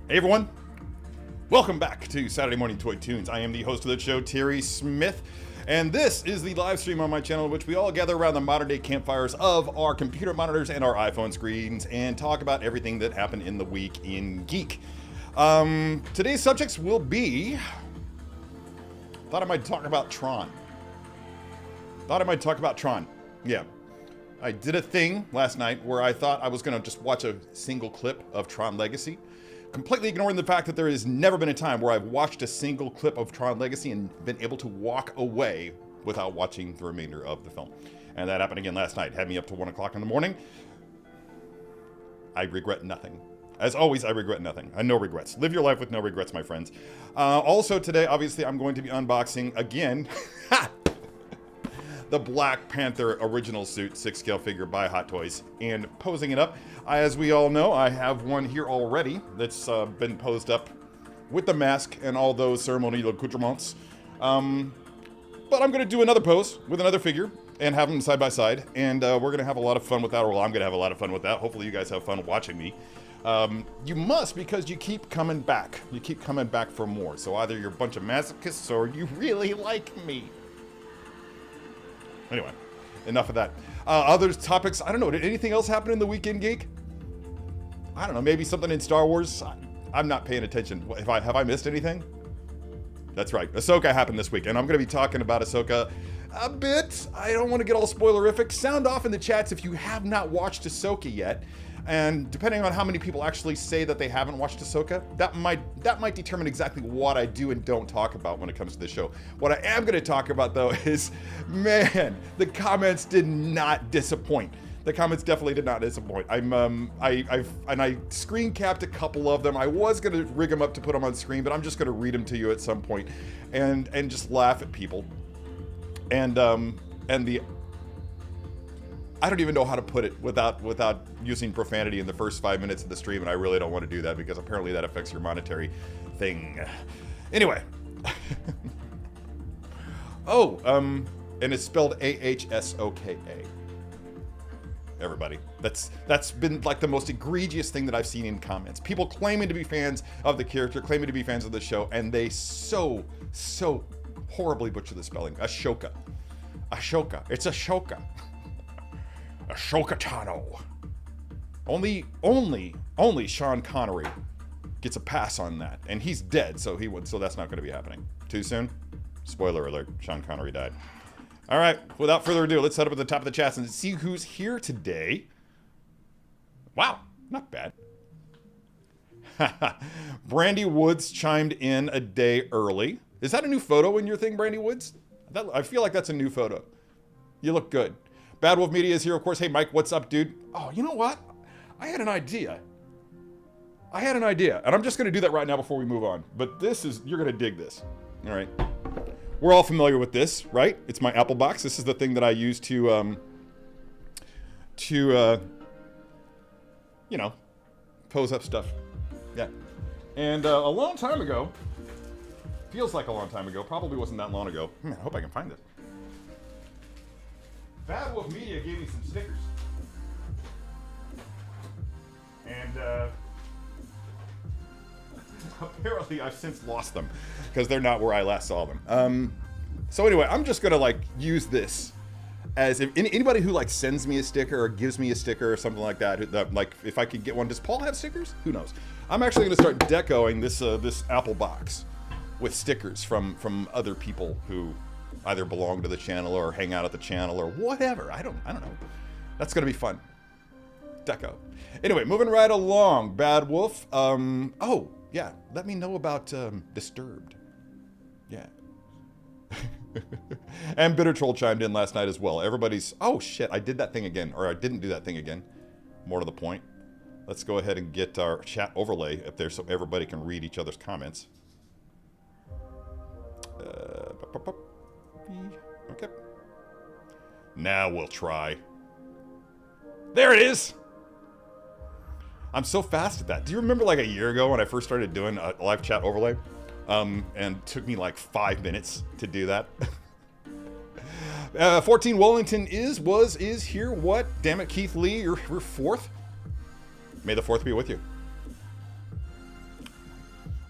Hey everyone, welcome back to Saturday Morning Toy Tunes. I am the host of the show, Terry Smith, and this is the live stream on my channel in which we all gather around the modern day campfires of our computer monitors and our iPhone screens and talk about everything that happened in the week in geek. Today's subjects will be... Thought I might talk about Tron. Yeah. I did a thing last night where I thought I was going to just watch a single clip of Tron Legacy, completely ignoring the fact that there has never been a time where I've watched a single clip of Tron Legacy and been able to walk away without watching the remainder of the film. And that happened again last night. Had me up to 1 o'clock in the morning. I regret nothing. As always, I regret nothing. No regrets. Live your life with no regrets, my friends. Also today, obviously, I'm going to be unboxing again the Black Panther original suit 6-scale figure by Hot Toys and posing it up. As we all know, I have one here already that's been posed up with the mask and all those ceremonial accoutrements. But I'm going to do another pose with another figure and have them side by side, and we're going to have a lot of fun with that. Well, I'm going to have a lot of fun with that. Hopefully you guys have fun watching me. You must, because you keep coming back. You keep coming back for more. So either you're a bunch of masochists or you really like me. Anyway, enough of that. Other topics, I don't know, did anything else happen in the weekend geek? I don't know, maybe something in Star Wars? I'm not paying attention. Have I missed anything? That's right, Ahsoka happened this week, and I'm going to be talking about Ahsoka a bit. I don't want to get all spoilerific. Sound off in the chats if you have not watched Ahsoka yet. And depending on how many people actually say that they haven't watched Ahsoka, that might determine exactly what I do and don't talk about when it comes to the show. What I am going to talk about, though, is, man, the comments did not disappoint. The comments definitely did not disappoint. I screen capped a couple of them. I was going to rig them up to put them on screen, but I'm just going to read them to you at some point and just laugh at people. And I don't even know how to put it without using profanity in the first 5 minutes of the stream, and I really don't want to do that because apparently that affects your monetary thing. Anyway. And it's spelled A-H-S-O-K-A. Everybody. That's been like the most egregious thing that I've seen in comments. People claiming to be fans of the character, claiming to be fans of the show, and they so horribly butcher the spelling. Ashoka. It's Ashoka. Ashoka Tano. Only Sean Connery gets a pass on that, and he's dead, so that's not going to be happening. Too soon? Spoiler alert, Sean Connery died. All right, without further ado, let's head up at the top of the chats and see who's here today. Wow, not bad. Brandy Woods chimed in a day early. Is that a new photo in your thing, Brandy Woods? I feel like that's a new photo. You look good. Bad Wolf Media is here, of course. Hey, Mike, what's up, dude? Oh, you know what? I had an idea. And I'm just going to do that right now before we move on. But you're going to dig this. All right. We're all familiar with this, right? It's my Apple box. This is the thing that I use to pose up stuff. Yeah. And a long time ago, feels like a long time ago, probably wasn't that long ago. I hope I can find this. Bad Wolf Media gave me some stickers. And apparently I've since lost them because they're not where I last saw them. So anyway, I'm just gonna use this as if anybody who sends me a sticker or gives me a sticker or something like that, if I could get one. Does Paul have stickers? Who knows? I'm actually gonna start decoing this Apple box with stickers from other people who either belong to the channel or hang out at the channel or whatever. I don't know. That's gonna be fun. Deco. Anyway, moving right along. Bad Wolf. Oh yeah. Let me know about Disturbed. Yeah. And Bitter Troll chimed in last night as well. Everybody's. Oh shit! I did that thing again, or I didn't do that thing again. More to the point. Let's go ahead and get our chat overlay up there so everybody can read each other's comments. Okay. Now we'll try. There it is! I'm so fast at that. Do you remember a year ago when I first started doing a live chat overlay? And it took me 5 minutes to do that. 14 Wellington is here. What? Damn it, Keith Lee, you're fourth? May the 4th be with you.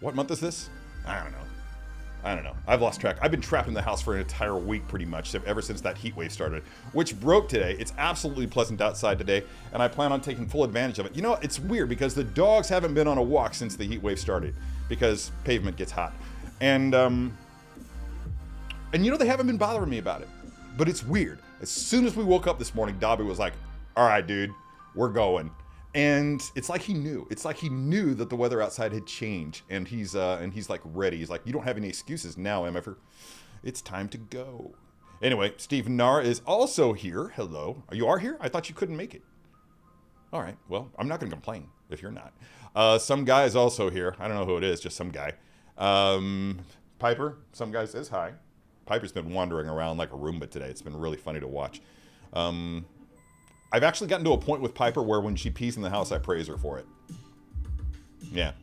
What month is this? I don't know. I've lost track. I've been trapped in the house for an entire week pretty much, ever since that heat wave started, which broke today. It's absolutely pleasant outside today, and I plan on taking full advantage of it. You know, it's weird because the dogs haven't been on a walk since the heat wave started because pavement gets hot. And you know, they haven't been bothering me about it, but it's weird. As soon as we woke up this morning, Dobby was like, all right, dude, we're going. And it's like he knew. It's like he knew that the weather outside had changed, and he's like ready. He's like, you don't have any excuses now, MFer. It's time to go. Anyway, Steve Nara is also here. Hello. You are here? I thought you couldn't make it. All right. Well, I'm not going to complain if you're not. Some guy is also here. I don't know who it is. Just some guy. Piper. Some guy says hi. Piper's been wandering around like a Roomba today. It's been really funny to watch. I've actually gotten to a point with Piper where when she pees in the house, I praise her for it. Yeah.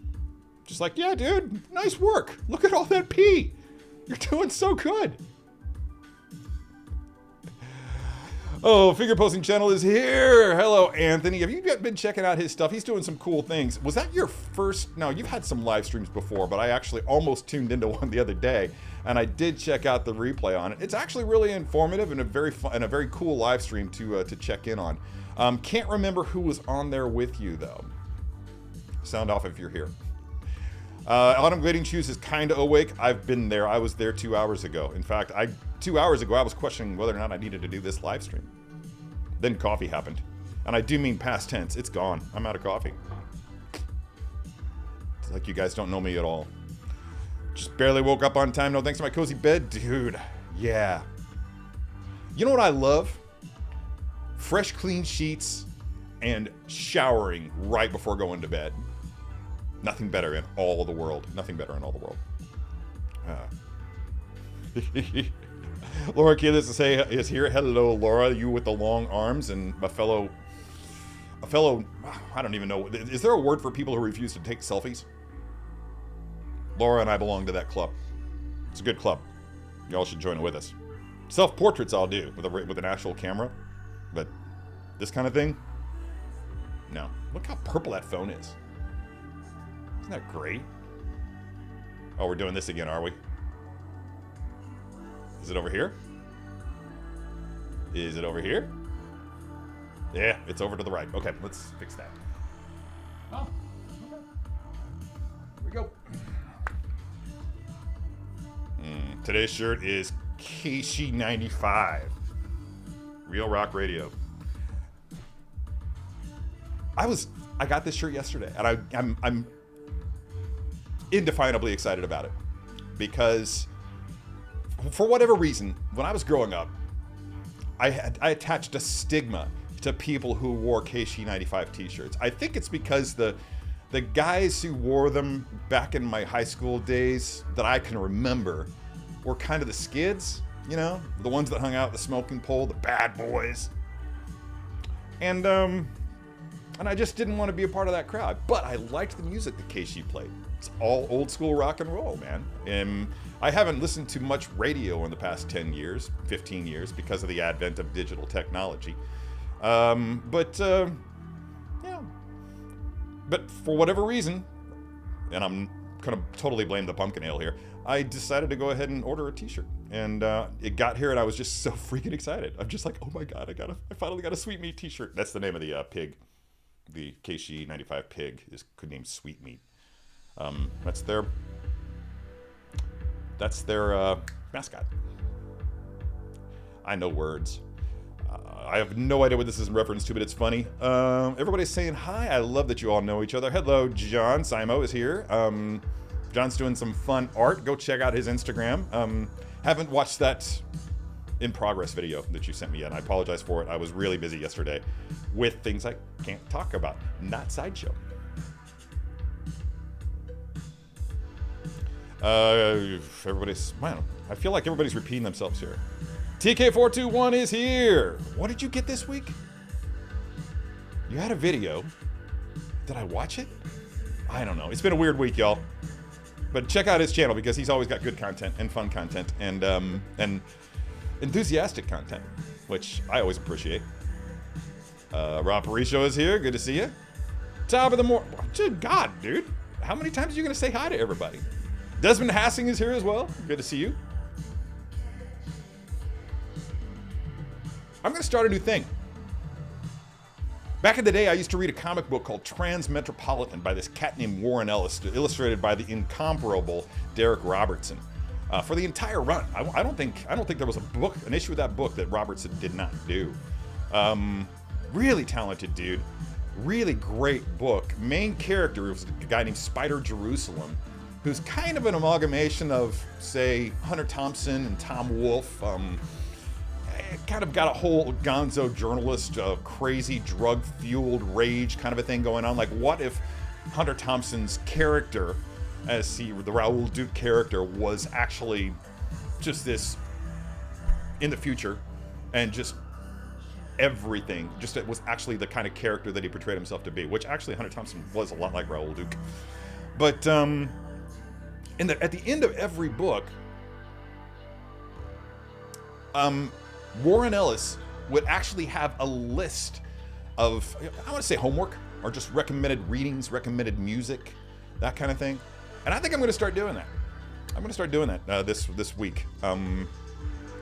Just like, yeah, dude, nice work. Look at all that pee. You're doing so good. Oh, Figure Posting Channel is here. Hello, Anthony. Have you been checking out his stuff? He's doing some cool things. Was that your first? No, you've had some live streams before, but I actually almost tuned into one the other day, and I did check out the replay on it. It's actually really informative and a very fun and a very cool live stream to check in on. Can't remember who was on there with you though. Sound off if you're here. Autumn Grading Shoes is kind of awake. I've been there. I was there 2 hours ago. In fact, 2 hours ago, I was questioning whether or not I needed to do this live stream. Then coffee happened. And I do mean past tense. It's gone. I'm out of coffee. It's like you guys don't know me at all. Just barely woke up on time. No thanks to my cozy bed. Dude, yeah. You know what I love? Fresh, clean sheets and showering right before going to bed. Nothing better in all the world. Nothing better in all the world. Laura Quiles is here. Hello, Laura. You with the long arms and a fellow, I don't even know. Is there a word for people who refuse to take selfies? Laura and I belong to that club. It's a good club. Y'all should join it with us. Self-portraits I'll do with an actual camera. But this kind of thing? No. Look how purple that phone is. Isn't that great? Oh, we're doing this again, are we? Is it over here? Is it over here? Yeah, it's over to the right. Okay, let's fix that. Oh, okay. Here we go. Today's shirt is KC95. Real Rock Radio. I got this shirt yesterday, and I'm indefinably excited about it because for whatever reason, when I was growing up, I attached a stigma to people who wore KC95 t-shirts. I think it's because the guys who wore them back in my high school days that I can remember were kind of the skids, you know, the ones that hung out at the smoking pole, the bad boys. And I just didn't want to be a part of that crowd. But I liked the music that KC played. It's all old school rock and roll, man. And I haven't listened to much radio in the past 10 years, 15 years, because of the advent of digital technology. Yeah. But for whatever reason, and I'm gonna totally blame the pumpkin ale here, I decided to go ahead and order a t-shirt. And it got here and I was just so freaking excited. I'm just like, oh my God, I finally got a Sweet Meat t-shirt. That's the name of the pig. The KC95 pig is named Sweet Meat. That's their mascot. I know words. I have no idea what this is in reference to, but it's funny. Everybody's saying hi. I love that you all know each other. Hello, John. Simo is here. John's doing some fun art. Go check out his Instagram. Haven't watched that in progress video that you sent me yet. I apologize for it. I was really busy yesterday with things I can't talk about. Not Sideshow. Everybody's, man, I feel like everybody's repeating themselves here. TK421 is here. What did you get this week? You had a video. Did I watch it? I don't know. It's been a weird week, y'all. But check out his channel because he's always got good content and fun content and enthusiastic content, which I always appreciate. Rob Perisho is here. Good to see you. Top of the morning. Good God, dude. How many times are you going to say hi to everybody? Desmond Hassing is here as well. Good to see you. I'm going to start a new thing. Back in the day, I used to read a comic book called Transmetropolitan by this cat named Warren Ellis, illustrated by the incomparable Derek Robertson. For the entire run, I don't think there was an issue of that book that Robertson did not do. Really talented dude, really great book. Main character was a guy named Spider Jerusalem, who's kind of an amalgamation of, say, Hunter Thompson and Tom Wolfe. Kind of got a whole gonzo journalist, crazy drug-fueled rage kind of a thing going on. Like, what if Hunter Thompson's character, as the Raoul Duke character, was actually just this in the future, and just everything, just it was actually the kind of character that he portrayed himself to be, which actually Hunter Thompson was a lot like Raoul Duke. But at the end of every book, Warren Ellis would actually have a list of, I want to say homework, or just recommended readings, recommended music, that kind of thing. And I think I'm going to start doing that. I'm going to start doing that this week.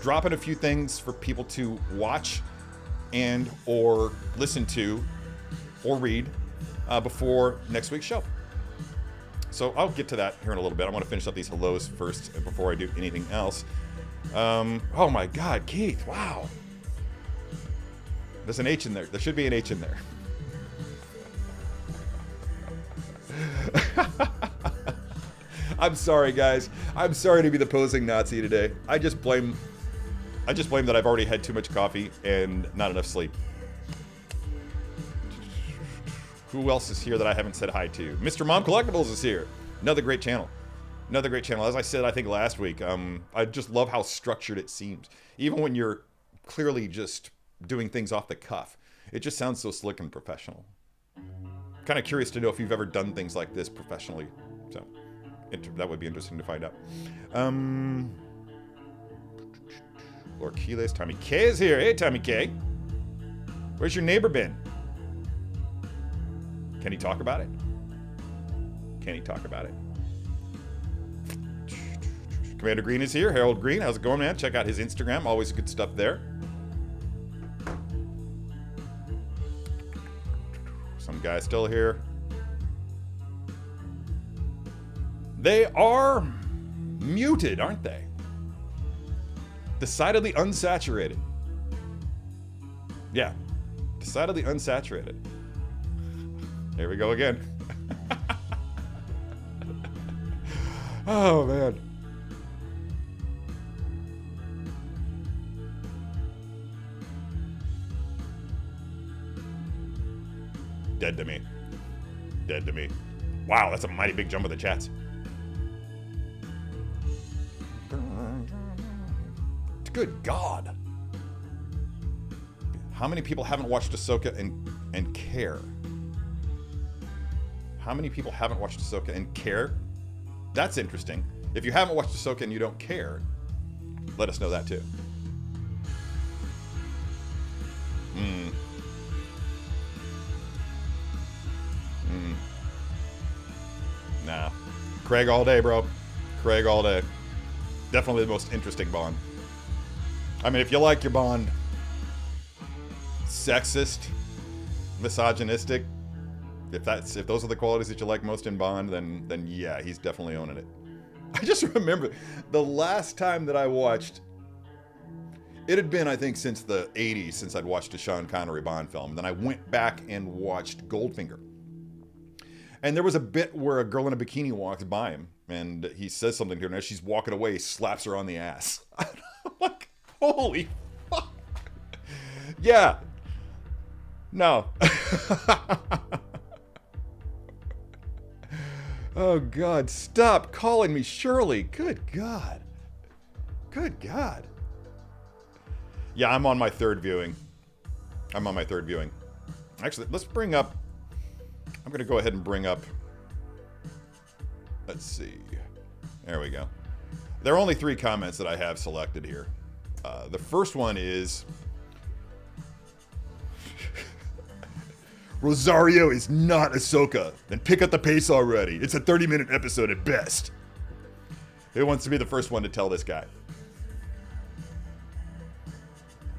Dropping a few things for people to watch and or listen to or read before next week's show. So I'll get to that here in a little bit. I want to finish up these hellos first before I do anything else. Oh my God, Keith, wow. There's an H in there. There should be an H in there. I'm sorry, guys. I'm sorry to be the posing Nazi today. I just blame that I've already had too much coffee and not enough sleep. Who else is here that I haven't said hi to? Mr. Mom Collectibles is here. Another great channel. Another great channel. As I said, I think last week, I just love how structured it seems. Even when you're clearly just doing things off the cuff, it just sounds so slick and professional. Kind of curious to know if you've ever done things like this professionally. So that would be interesting to find out. Lord Quiles, Tommy K is here. Hey, Tommy K. Where's your neighbor been? Can he talk about it? Can he talk about it? Commander Green is here. Harold Green, how's it going, man? Check out his Instagram. Always good stuff there. Some guy still here. They are muted, aren't they? Decidedly unsaturated. Yeah, decidedly unsaturated. Here we go again. Oh, man. Dead to me. Dead to me. Wow, that's a mighty big jump of the chats. Good God. How many people haven't watched Ahsoka and care? How many people haven't watched Ahsoka and care? That's interesting. If you haven't watched Ahsoka and you don't care, let us know that too. Nah. Craig all day, bro. Craig all day. Definitely the most interesting Bond. I mean, if you like your Bond sexist, misogynistic, if those are the qualities that you like most in Bond, then yeah, he's definitely owning it. I just remember the last time that I watched, it had been, I think, since the 80s since I'd watched a Sean Connery Bond film. Then I went back and watched Goldfinger. And there was a bit where a girl in a bikini walks by him and he says something to her, and as she's walking away, he slaps her on the ass. I'm like, holy fuck. Yeah. No. Oh, God. Stop calling me Shirley. Good God. Good God. Yeah, I'm on my third viewing. Actually, let's bring up... I'm going to go ahead and bring up... Let's see. There we go. There are only 3 comments that I have selected here. The first one is... Rosario is not Ahsoka. Then pick up the pace already. It's a 30-minute episode at best. Who wants to be the first one to tell this guy?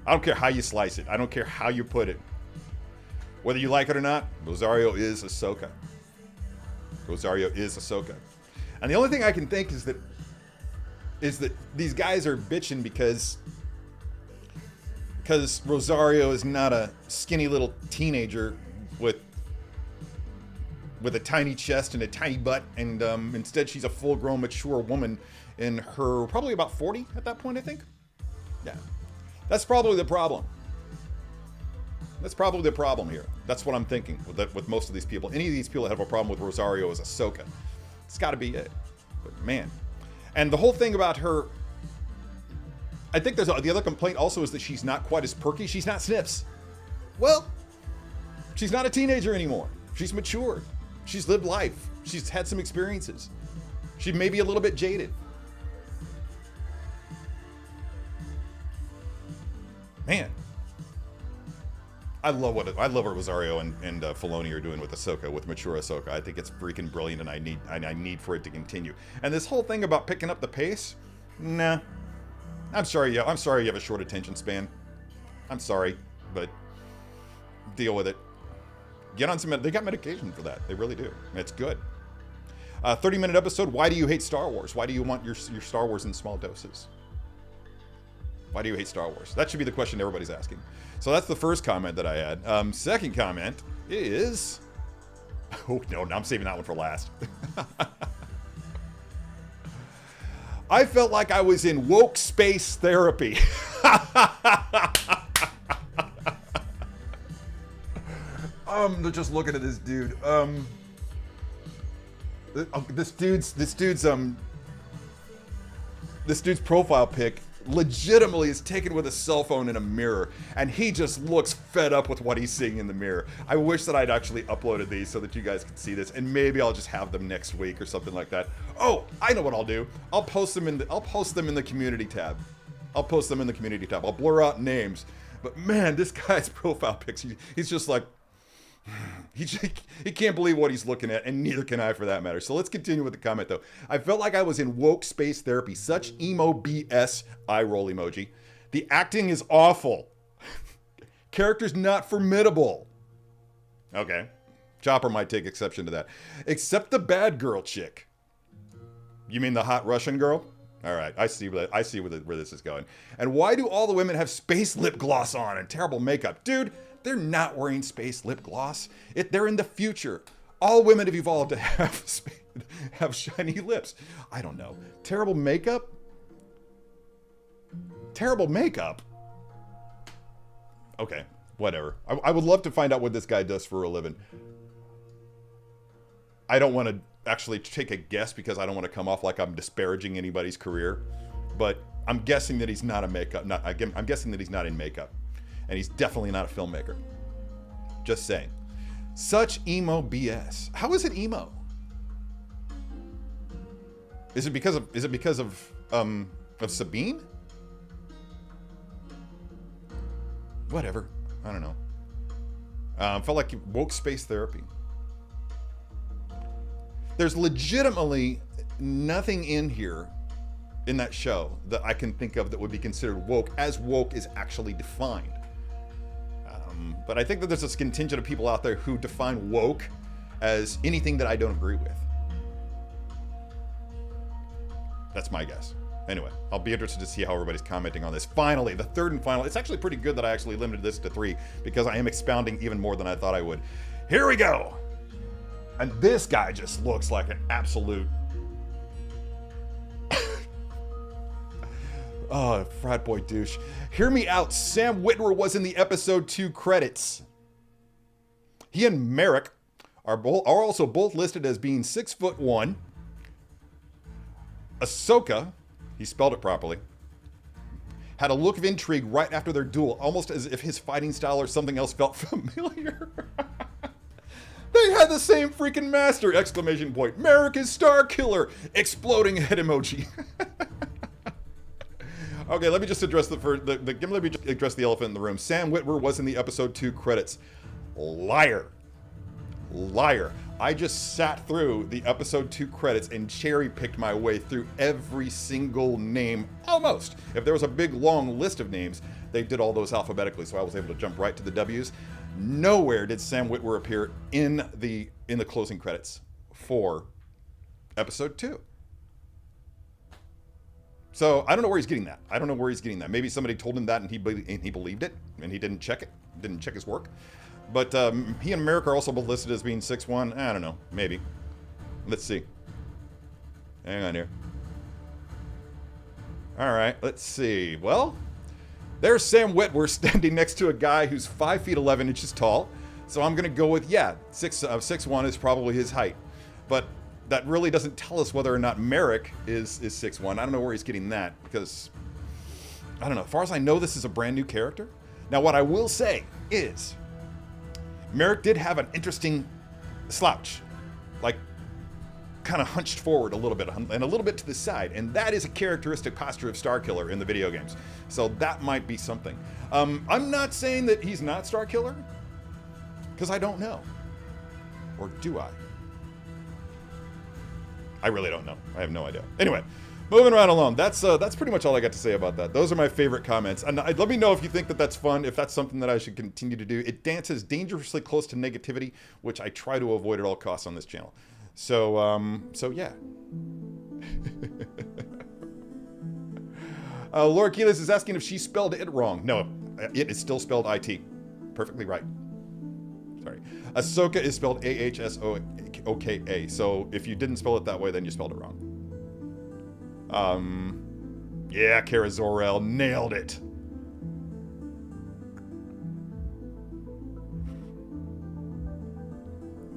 I don't care how you slice it. I don't care how you put it. Whether you like it or not, Rosario is Ahsoka. Rosario is Ahsoka. And the only thing I can think is that these guys are bitching because Rosario is not a skinny little teenager with a tiny chest and a tiny butt, and instead she's a full-grown, mature woman in her probably about 40 at that point, I think. Yeah, that's probably the problem. That's probably the problem here. That's what I'm thinking with most of these people. Any of these people that have a problem with Rosario is Ahsoka. It's got to be it. But man, and the whole thing about her, I think the other complaint also is that she's not quite as perky. She's not Snips. Well, she's not a teenager anymore. She's matured. She's lived life. She's had some experiences. She may be a little bit jaded. Man, I love what Rosario and Filoni are doing with Ahsoka, with mature Ahsoka. I think it's freaking brilliant, and I need for it to continue. And this whole thing about picking up the pace, nah. I'm sorry you have a short attention span. I'm sorry, but deal with it. Get on some. They got medication for that. They really do. It's good. 30-minute episode. Why do you hate Star Wars? Why do you want your Star Wars in small doses? Why do you hate Star Wars? That should be the question everybody's asking. So that's the first comment that I had. Second comment is... Oh, no, I'm saving that one for last. I felt like I was in woke space therapy. Just looking at this dude. This dude's profile pic legitimately is taken with a cell phone in a mirror, and he just looks fed up with what he's seeing in the mirror. I wish that I'd actually uploaded these so that you guys could see this, and maybe I'll just have them next week or something like that. Oh, I know what I'll do. I'll post them in the community tab. I'll blur out names. But man, this guy's profile pics, he's just like, he can't believe what he's looking at, and neither can I for that matter. So let's continue with the comment though. I felt like I was in woke space therapy. Such emo BS, eye roll emoji. The acting is awful. Characters not formidable. Okay. Chopper might take exception to that. Except the bad girl chick. You mean the hot Russian girl? All right, I see where this is going. And why do all the women have space lip gloss on and terrible makeup? Dude, they're not wearing space lip gloss. They're in the future. All women have evolved to have shiny lips. I don't know. Terrible makeup? Terrible makeup? Okay, whatever. I would love to find out what this guy does for a living. I don't want to actually take a guess because I don't want to come off like I'm disparaging anybody's career. But I'm guessing that he's not a makeup. I'm guessing that he's not in makeup. And he's definitely not a filmmaker. Just saying. Such emo BS. How is it emo? Is it because of Sabine? Whatever. I don't know. Felt like woke space therapy. There's legitimately nothing in here in that show that I can think of that would be considered woke, as woke is actually defined. But I think that there's this contingent of people out there who define woke as anything that I don't agree with. That's my guess. Anyway, I'll be interested to see how everybody's commenting on this. Finally, the third and final. It's actually pretty good that I actually limited this to 3 because I am expounding even more than I thought I would. Here we go. And this guy just looks like an absolute... Oh, frat boy douche. Hear me out. Sam Witwer was in the episode 2 credits. He and Merrick are also both listed as being 6'1". Ahsoka, he spelled it properly, had a look of intrigue right after their duel, almost as if his fighting style or something else felt familiar. They had the same freaking master! Exclamation point. Merrick is Star Killer! Exploding head emoji. Okay, let me just address let me just address the elephant in the room. Sam Witwer was in the episode 2 credits. Liar. Liar. I just sat through the episode 2 credits and cherry-picked my way through every single name, almost. If there was a big, long list of names, they did all those alphabetically, so I was able to jump right to the W's. Nowhere did Sam Witwer appear in the closing credits for episode 2. So I don't know where he's getting that. I don't know where he's getting that. Maybe somebody told him that and he believed it, and he didn't check it, didn't check his work. But he and Merrick are also both listed as being 6'1". I don't know. Maybe. Let's see. Hang on here. All right. Let's see. Well, there's Sam Witwer standing next to a guy who's 5 feet 11 inches tall. So I'm going to go with, yeah, 6'1" is probably his height. But that really doesn't tell us whether or not Merrick is 6'1". I don't know where he's getting that because, I don't know. As far as I know, this is a brand new character. Now, what I will say is, Merrick did have an interesting slouch, like kind of hunched forward a little bit and a little bit to the side, and that is a characteristic posture of Starkiller in the video games. So that might be something. I'm not saying that he's not Starkiller, because I don't know. Or do I? I really don't know. I have no idea. Anyway, moving right along. That's pretty much all I got to say about that. Those are my favorite comments. And let me know if you think that that's fun, if that's something that I should continue to do. It dances dangerously close to negativity, which I try to avoid at all costs on this channel. So, yeah. Laura Quiles is asking if she spelled it wrong. No, it is still spelled IT. Perfectly right. Sorry. Ahsoka is spelled A-H-S-O-K-A. So if you didn't spell it that way, then you spelled it wrong. Yeah, Kara Zor-El nailed it.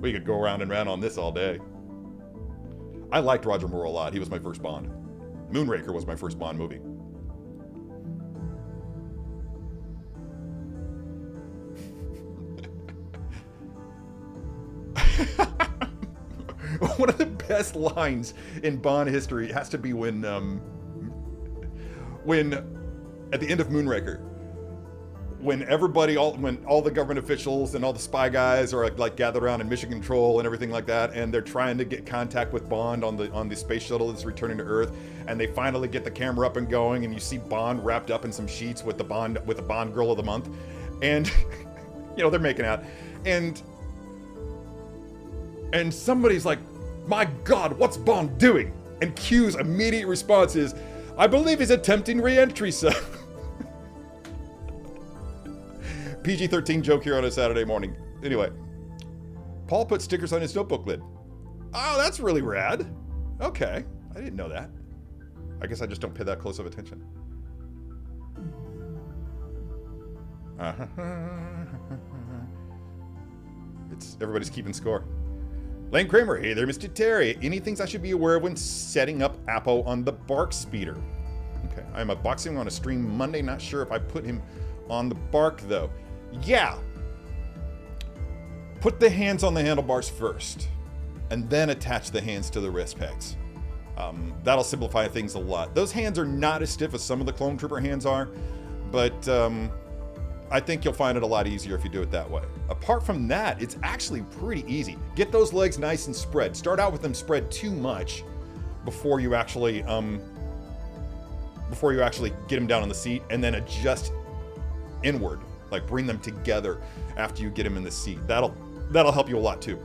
We could go around and round on this all day. I liked Roger Moore a lot. He was my first Bond. Moonraker was my first Bond movie. One of the best lines in Bond history has to be when at the end of Moonraker, when all the government officials and all the spy guys are like gathered around in mission control and everything like that, and they're trying to get contact with Bond on the space shuttle that's returning to Earth, and they finally get the camera up and going, and you see Bond wrapped up in some sheets with the Bond girl of the month, and you know they're making out, and somebody's like, "My God, what's Bond doing?" And Q's immediate response is, "I believe he's attempting re-entry, sir." PG-13 joke here on a Saturday morning. Anyway, Paul put stickers on his notebook lid. Oh, that's really rad. Okay, I didn't know that. I guess I just don't pay that close of attention. Everybody's keeping score. Lane Kramer, hey there, Mr. Terry. Any things I should be aware of when setting up Apo on the Bark speeder? Okay, I'm boxing on a stream Monday. Not sure if I put him on the Bark though. Yeah. Put the hands on the handlebars first, and then attach the hands to the wrist pegs. That'll simplify things a lot. Those hands are not as stiff as some of the Clone Trooper hands are, but I think you'll find it a lot easier if you do it that way. Apart from that, it's actually pretty easy. Get those legs nice and spread. Start out with them spread too much before you actually get them down on the seat, and then adjust inward. Like bring them together after you get them in the seat. That'll help you a lot too.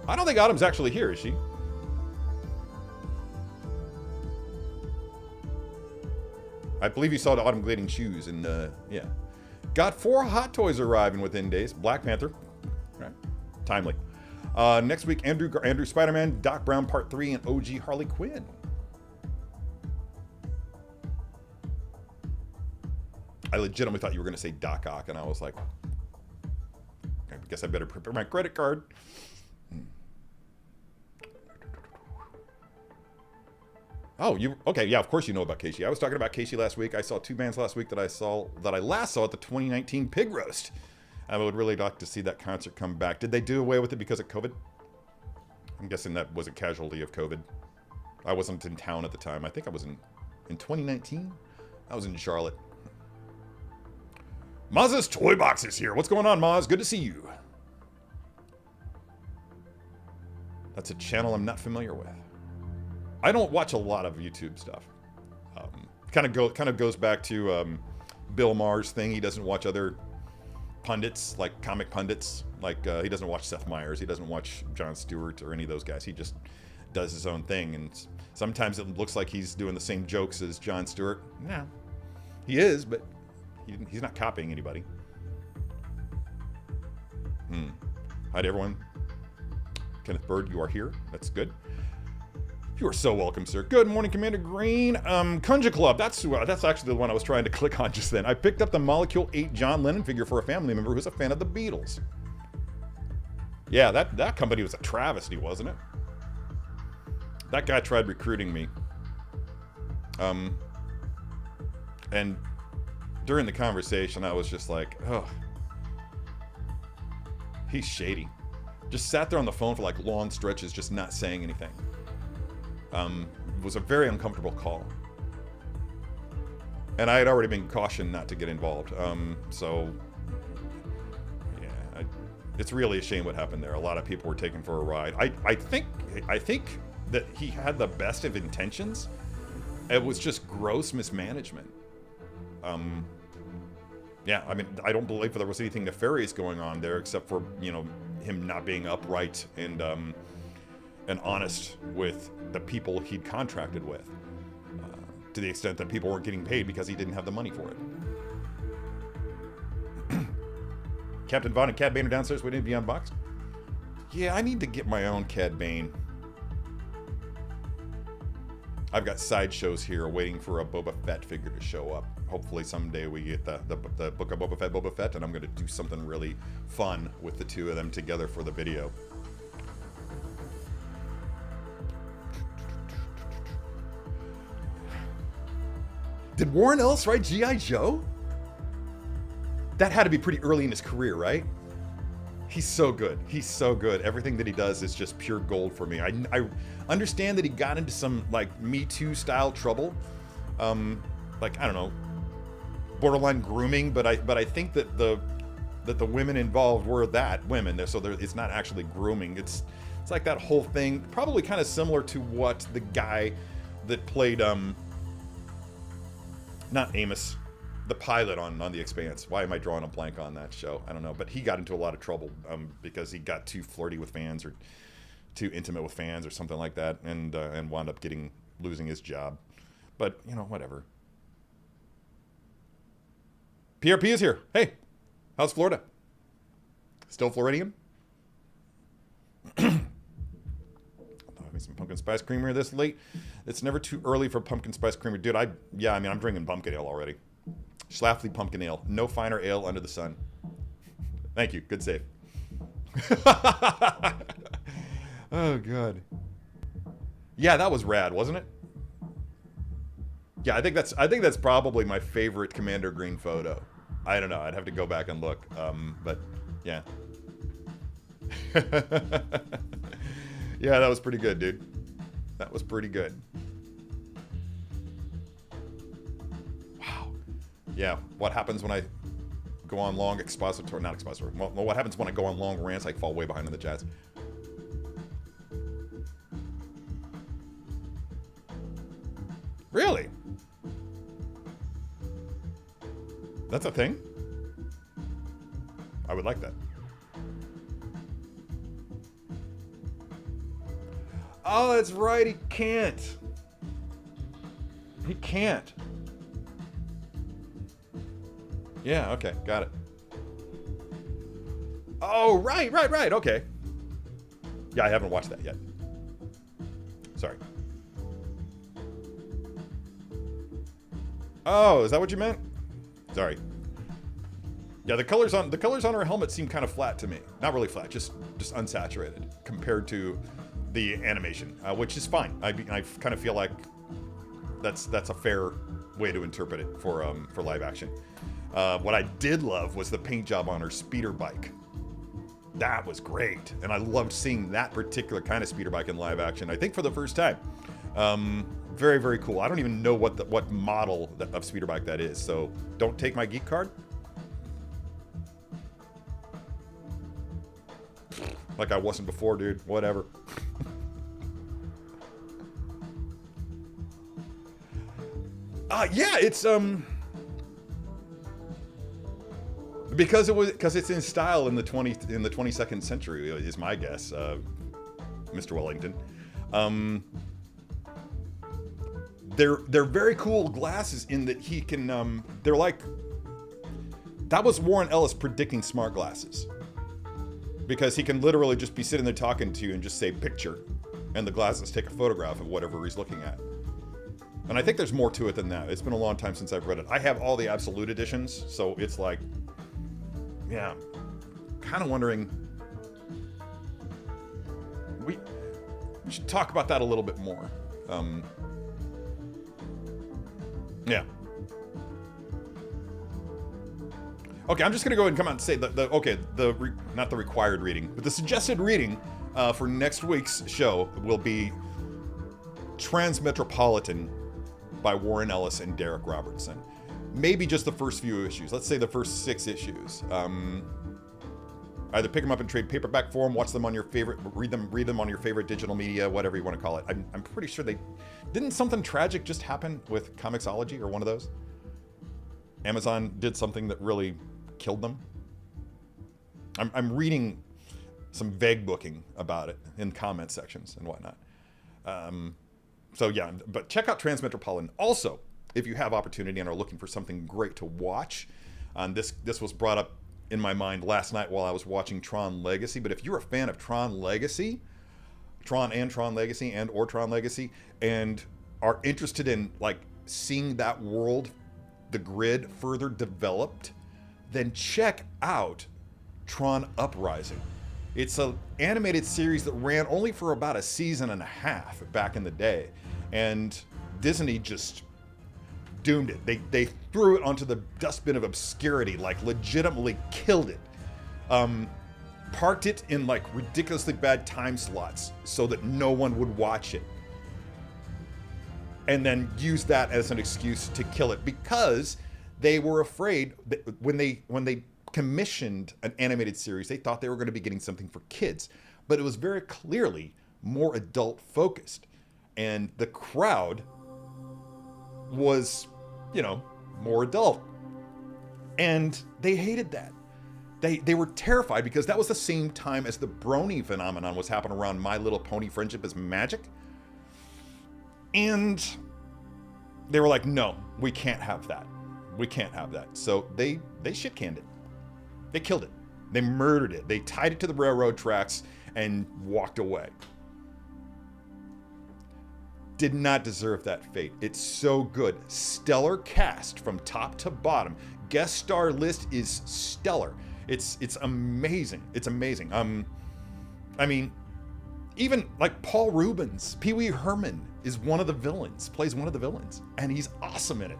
I don't think Autumn's actually here, is she? I believe you saw the Autumn Glading shoes, and yeah. Got 4 Hot Toys arriving within days. Black Panther, right? Timely. Next week, Andrew Spider-Man, Doc Brown Part 3, and OG Harley Quinn. I legitimately thought you were going to say Doc Ock, and I was like, I guess I better prepare my credit card. Oh, okay? Yeah, of course you know about Casey. I was talking about Casey last week. I saw 2 bands last week that I last saw at the 2019 Pig Roast. I would really like to see that concert come back. Did they do away with it because of COVID? I'm guessing that was a casualty of COVID. I wasn't in town at the time. I think I was in 2019. I was in Charlotte. Maz's Toy Box is here. What's going on, Maz? Good to see you. That's a channel I'm not familiar with. I don't watch a lot of YouTube stuff. Kind of goes back to Bill Maher's thing. He doesn't watch other pundits, like comic pundits. Like he doesn't watch Seth Meyers. He doesn't watch Jon Stewart or any of those guys. He just does his own thing. And sometimes it looks like he's doing the same jokes as Jon Stewart. No, he is, but he's not copying anybody. Hi to everyone. Kenneth Bird, you are here. That's good. You are so welcome, sir. Good morning, Commander Green. Kunja Club. That's actually the one I was trying to click on just then. I picked up the Molecule 8 John Lennon figure for a family member who's a fan of the Beatles. Yeah, that company was a travesty, wasn't it? That guy tried recruiting me. And during the conversation, I was just like, oh, he's shady. Just sat there on the phone for like long stretches, just not saying anything. It was a very uncomfortable call. And I had already been cautioned not to get involved. So, yeah, it's really a shame what happened there. A lot of people were taken for a ride. I think that he had the best of intentions. It was just gross mismanagement. Yeah, I mean, I don't believe there was anything nefarious going on there except for, you know, him not being upright and honest with the people he'd contracted with, to the extent that people weren't getting paid because he didn't have the money for it. Captain Vaughn and Cad Bane are downstairs waiting to be unboxed. Yeah, I need to get my own Cad Bane. I've got sideshows here waiting for a Boba Fett figure to show up. Hopefully someday we get the book of Boba Fett, and I'm going to do something really fun with the two of them together for the video. Did Warren Ellis write G.I. Joe? That had to be pretty early in his career, right? He's so good. He's so good. Everything that he does is just pure gold for me. I understand that he got into some like Me Too style trouble, like I don't know, borderline grooming. But I think that the women involved were women. So it's not actually grooming. It's like that whole thing, probably kind of similar to what the guy that played not Amos, the pilot on The Expanse. Why am I drawing a blank on that show? I don't know. But he got into a lot of trouble because he got too flirty with fans or too intimate with fans or something like that, and wound up losing his job. But, you know, whatever. Pierre P is here. Hey, how's Florida? Still Floridian? Some pumpkin spice creamer this late. It's never too early for pumpkin spice creamer. Dude, I'm drinking pumpkin ale already. Schlafly pumpkin ale. No finer ale under the sun. Thank you. Good save. Oh, God. Yeah, that was rad, wasn't it? Yeah, I think that's probably my favorite Commander Green photo. I don't know. I'd have to go back and look. But, yeah. Yeah, that was pretty good, dude. That was pretty good. Wow. Yeah, what happens when I go on long expository, not expository. Well, what happens when I go on long rants? I fall way behind in the chats. Really? That's a thing? I would like that. Oh, that's right. He can't. He can't. Yeah, okay. Got it. Oh, right. Okay. Yeah, I haven't watched that yet. Sorry. Oh, is that what you meant? Sorry. Yeah, the colors on her helmet seem kind of flat to me. Not really flat, just unsaturated compared to the animation, which is fine. I kind of feel like that's a fair way to interpret it for live action. What I did love was the paint job on her speeder bike. That was great, and I loved seeing that particular kind of speeder bike in live action. I think for the first time. Very, very cool. I don't even know what model of speeder bike that is, so don't take my geek card. Like I wasn't before, dude. Whatever. Yeah, it's because it's in style in the 22nd century is my guess, Mr. Wellington. They're very cool glasses in that he can they're like, that was Warren Ellis predicting smart glasses, because he can literally just be sitting there talking to you and just say picture, and the glasses take a photograph of whatever he's looking at. And I think there's more to it than that. It's been a long time since I've read it. I have all the absolute editions, so it's like, yeah, kind of wondering. We should talk about that a little bit more. Yeah. Okay, I'm just gonna go ahead and come out and say not the required reading, but the suggested reading for next week's show will be Transmetropolitan by Warren Ellis and Derek Robertson. Maybe just the first few issues. Let's say the first 6 issues. Either pick them up in trade paperback form, watch them on your favorite, read them on your favorite digital media, whatever you want to call it. I'm pretty sure didn't something tragic just happen with Comixology or one of those? Amazon did something that really killed them. I'm reading some vague booking about it in comment sections and whatnot. So yeah, but check out Transmetropolitan. Also, if you have opportunity and are looking for something great to watch, this was brought up in my mind last night while I was watching Tron Legacy. But if you're a fan of Tron Legacy, Tron Legacy, and are interested in like seeing that world, the grid further developed, then check out Tron Uprising. It's an animated series that ran only for about a season and a half back in the day, and Disney just doomed it. They threw it onto the dustbin of obscurity, like legitimately killed it. Parked it in like ridiculously bad time slots so that no one would watch it, and then used that as an excuse to kill it, because they were afraid that when they commissioned an animated series, they thought they were going to be getting something for kids, but it was very clearly more adult focused, and the crowd was, more adult, and they hated that. They were terrified, because that was the same time as the brony phenomenon was happening around My Little Pony Friendship is Magic, and they were like, no, we can't have that. We can't have that. So they shit canned it. They killed it. They murdered it. They tied it to the railroad tracks and walked away. Did not deserve that fate. It's so good. Stellar cast from top to bottom. Guest star list is stellar. It's amazing. It's amazing. I mean, even like Paul Rubens, Pee Wee Herman is one of the villains, plays one of the villains, and he's awesome in it.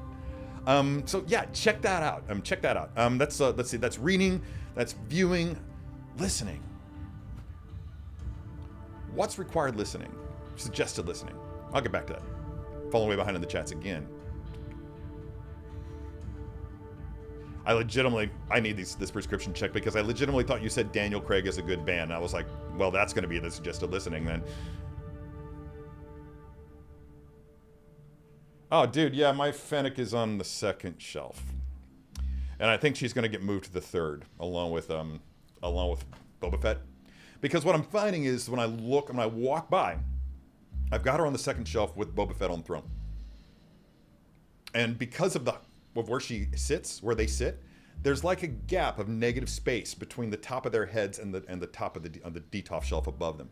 So yeah, check that out. Check that out. Let's see, that's reading, that's viewing, listening. What's required listening? Suggested listening. I'll get back to that. Falling way behind in the chats again. I need this prescription check, because I legitimately thought you said Daniel Craig is a good band. I was like, well, that's going to be the suggested listening then. Oh, dude, yeah, my Fennec is on the 2nd shelf, and I think she's going to get moved to the 3rd, along with Boba Fett, because what I'm finding is when I walk by, I've got her on the 2nd shelf with Boba Fett on the throne, and because of where she sits, where they sit, there's like a gap of negative space between the top of their heads and the top of the DTOF shelf above them,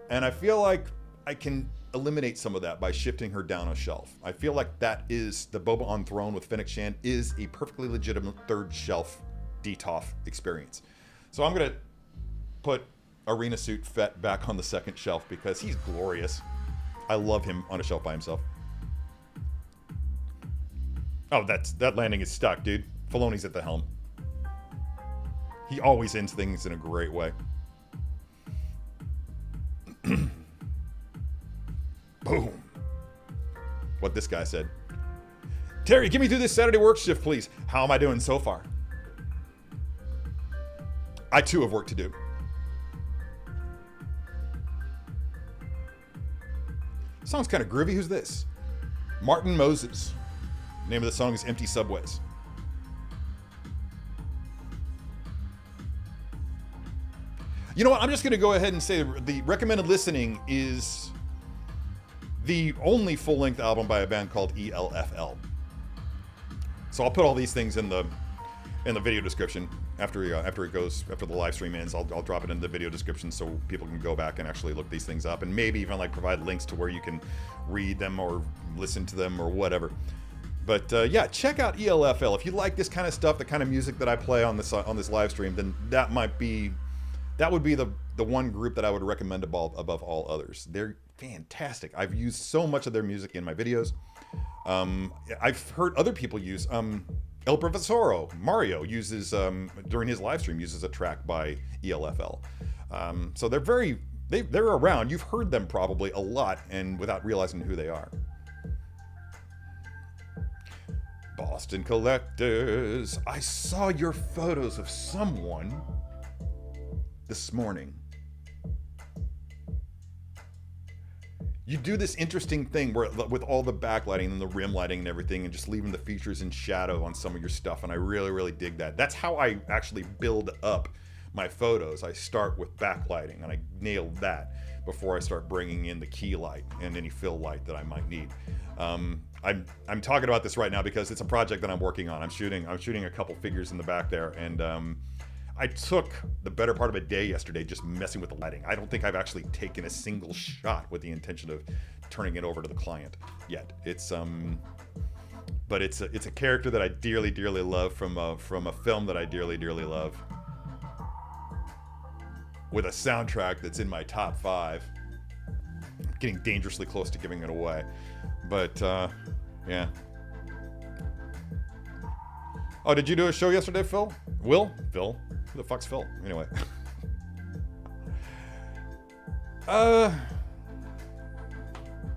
and I feel like I can eliminate some of that by shifting her down a shelf. I feel like that is the Boba on throne with Fennec Shand is a perfectly legitimate 3rd shelf DTOF experience. So I'm gonna put Arena Suit Fett back on the 2nd shelf, because he's glorious. I love him on a shelf by himself. Oh, that landing is stuck, dude. Filoni's at the helm. He always ends things in a great way. Boom. What this guy said. Terry, get me through this Saturday work shift, please. How am I doing so far? I too have work to do. Song's kind of groovy. Who's this? Martin Moses. Name of the song is Empty Subways. You know what? I'm just going to go ahead and say the recommended listening is the only full-length album by a band called ELFL. So I'll put all these things in the video description after the live stream ends. I'll drop it in the video description so people can go back and actually look these things up, and maybe even like provide links to where you can read them or listen to them or whatever. But yeah, check out ELFL if you like this kind of stuff, the kind of music that I play on this live stream. Then that would be the one group that I would recommend above all others. They're fantastic. I've used so much of their music in my videos. I've heard other people use El Profesoro Mario uses during his live stream uses a track by ELFL. So they're around. You've heard them probably a lot and without realizing who they are. Boston Collectors. I saw your photos of someone this morning. You do this interesting thing where with all the backlighting and the rim lighting and everything and just leaving the features in shadow on some of your stuff, and I really, really dig that. That's how I actually build up my photos. I start with backlighting and I nail that before I start bringing in the key light and any fill light that I might need. I'm talking about this right now because it's a project that I'm working on. I'm shooting a couple figures in the back there, and I took the better part of a day yesterday just messing with the lighting. I don't think I've actually taken a single shot with the intention of turning it over to the client yet. But it's a character that I dearly, dearly love from a film that I dearly, dearly love, with a soundtrack that's in my top 5. I'm getting dangerously close to giving it away, but yeah. Oh, did you do a show yesterday, Phil? Phil? Who the fuck's Phil? Anyway.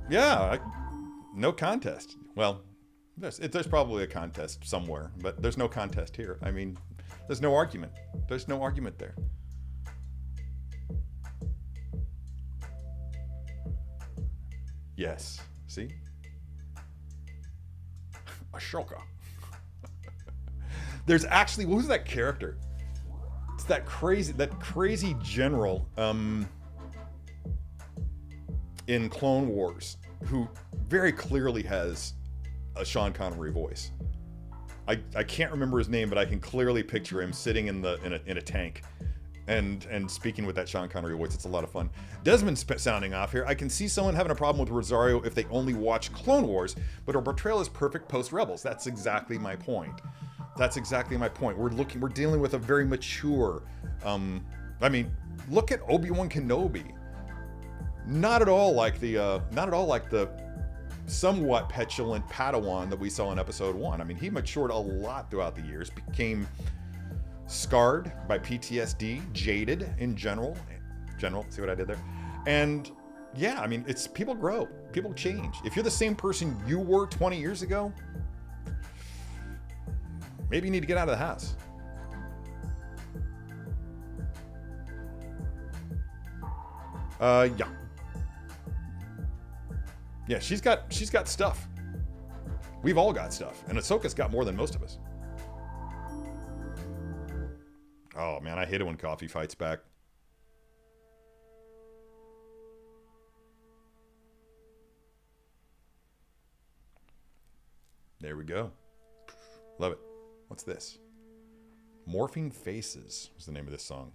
Yeah, no contest. Well, there's probably a contest somewhere, but there's no contest here. I mean, there's no argument. There's no argument there. Yes. See? Ahsoka. There's actually, who's that character? It's that crazy general in Clone Wars who very clearly has a Sean Connery voice. I can't remember his name, but I can clearly picture him sitting in a tank and speaking with that Sean Connery voice. It's a lot of fun. Desmond's sounding off here. I can see someone having a problem with Rosario if they only watch Clone Wars, but her portrayal is perfect post Rebels. That's exactly my point. That's exactly my point. We're dealing with a very mature, I mean, look at Obi-Wan Kenobi. Not at all like the somewhat petulant Padawan that we saw in episode 1. I mean, he matured a lot throughout the years, became scarred by PTSD, jaded in general, see what I did there? And yeah, I mean, it's people grow, people change. If you're the same person you were 20 years ago, maybe you need to get out of the house. Yeah. Yeah, she's got stuff. We've all got stuff, and Ahsoka's got more than most of us. Oh man, I hate it when coffee fights back. There we go. Love it. What's this? Morphing Faces was the name of this song.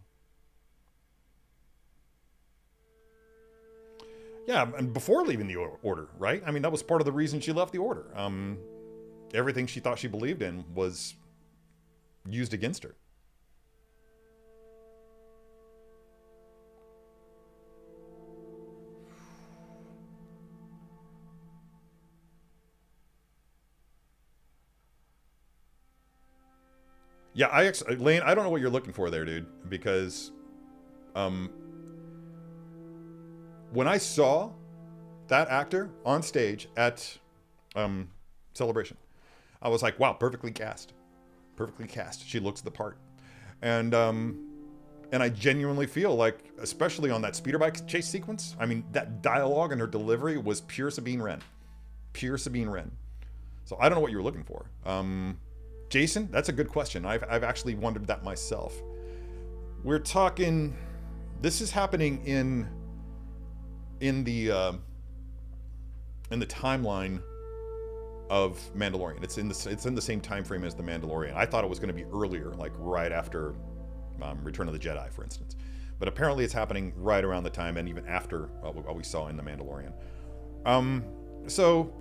Yeah, and before leaving the order, right? I mean, that was part of the reason she left the order. Everything she thought she believed in was used against her. Yeah, Lane, I don't know what you're looking for there, dude, because when I saw that actor on stage at Celebration, I was like, wow, perfectly cast. Perfectly cast. She looks the part. And And I genuinely feel like, especially on that speeder bike chase sequence, I mean, that dialogue and her delivery was pure Sabine Wren. Pure Sabine Wren. So I don't know what you were looking for. Jason, that's a good question. I've actually wondered that myself. We're talking, this is happening in the timeline of Mandalorian. It's in the same time frame as the Mandalorian. I thought it was going to be earlier, like right after Return of the Jedi, for instance. But apparently it's happening right around the time and even after what we saw in the Mandalorian. So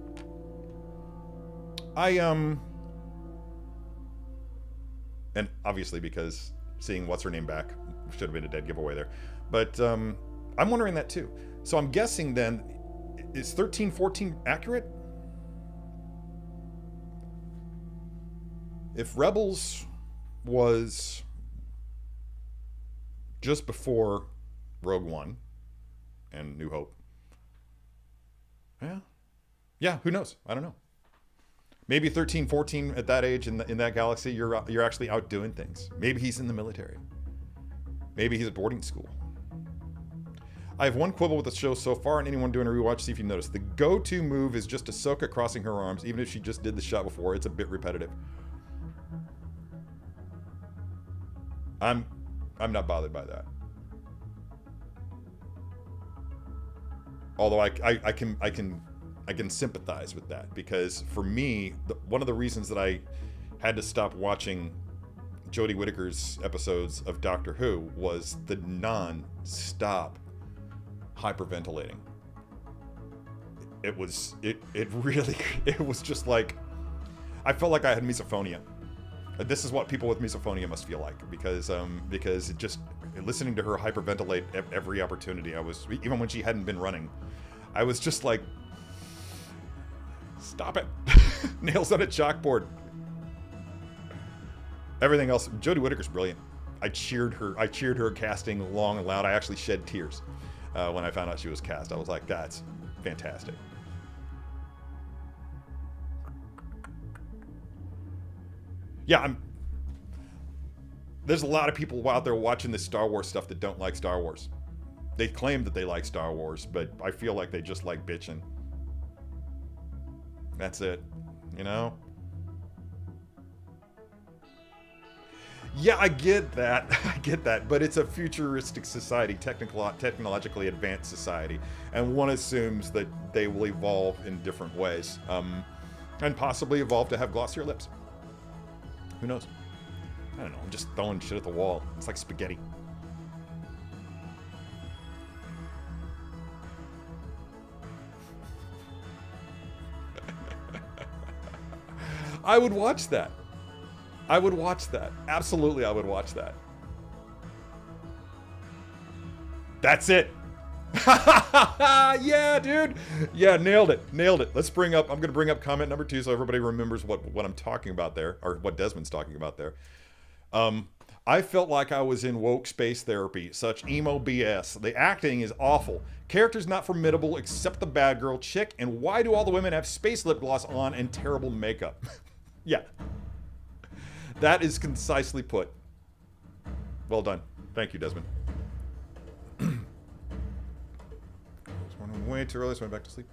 and obviously because seeing what's her name back should have been a dead giveaway there. But I'm wondering that too. So I'm guessing then, is 1314 accurate? If Rebels was just before Rogue One and New Hope, yeah, who knows? I don't know. Maybe 1314 at that age in that galaxy, you're actually out doing things. Maybe he's in the military. Maybe he's at boarding school. I have one quibble with the show so far, and anyone doing a rewatch, see if you notice. The go-to move is just Ahsoka crossing her arms, even if she just did the shot before. It's a bit repetitive. I'm not bothered by that. Although I can sympathize with that, because for me, one of the reasons that I had to stop watching Jodie Whittaker's episodes of Doctor Who was the non-stop hyperventilating. It was just like, I felt like I had misophonia. This is what people with misophonia must feel like, because it just, listening to her hyperventilate every opportunity, even when she hadn't been running, I was just like, stop it. Nails on a chalkboard. Everything else, Jodie Whittaker's brilliant. I cheered her casting long and loud. I actually shed tears when I found out she was cast. I was like, that's fantastic. Yeah, there's a lot of people out there watching this Star Wars stuff that don't like Star Wars. They claim that they like Star Wars, but I feel like they just like bitching. That's it, you know? Yeah, I get that, but it's a futuristic society, technologically advanced society, and one assumes that they will evolve in different ways, and possibly evolve to have glossier lips. Who knows? I don't know, I'm just throwing shit at the wall. It's like spaghetti. I would watch that. Absolutely, I would watch that. That's it. Yeah, dude. Yeah, nailed it. I'm going to bring up comment number 2 so everybody remembers what I'm talking about there, or what Desmond's talking about there. I felt like I was in woke space therapy. Such emo BS. The acting is awful. Characters not formidable except the bad girl chick. And why do all the women have space lip gloss on and terrible makeup? Yeah. That is concisely put. Well done. Thank you, Desmond. Way too early, so I went back to sleep.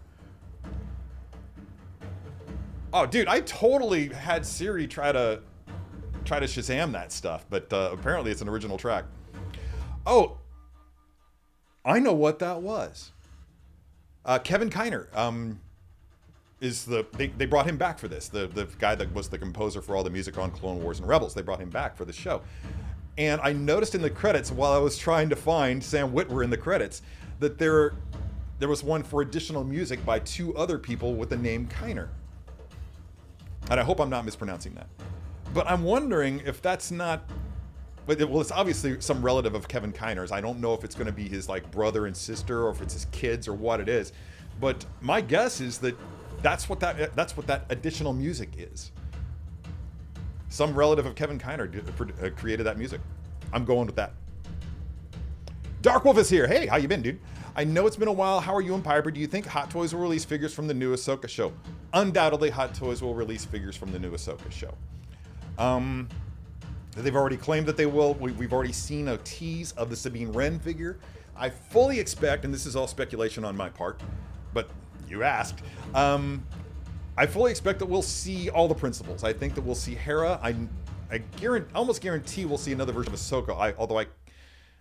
Oh, dude, I totally had Siri try to Shazam that stuff, but apparently it's an original track. Oh, I know what that was. Kevin Kiner is they brought him back for this. The guy that was the composer for all the music on Clone Wars and Rebels. They brought him back for the show. And I noticed in the credits, while I was trying to find Sam Witwer in the credits, that there was one for additional music by 2 other people with the name Kiner. And I hope I'm not mispronouncing that. But I'm wondering if that's not... Well, it's obviously some relative of Kevin Kiner's. I don't know if it's going to be his like brother and sister, or if it's his kids, or what it is. But my guess is that that's what that additional music is. Some relative of Kevin Kiner created that music. I'm going with that. Dark Wolf is here. Hey, how you been, dude? I know it's been a while. How are you and Piper? Do you think Hot Toys will release figures from the new Ahsoka show? Undoubtedly, Hot Toys will release figures from the new Ahsoka show. They've already claimed that they will. We've already seen a tease of the Sabine Wren figure. I fully expect, and this is all speculation on my part, but you asked, I fully expect that we'll see all the principals. I think that we'll see Hera. I almost guarantee we'll see another version of Ahsoka. Although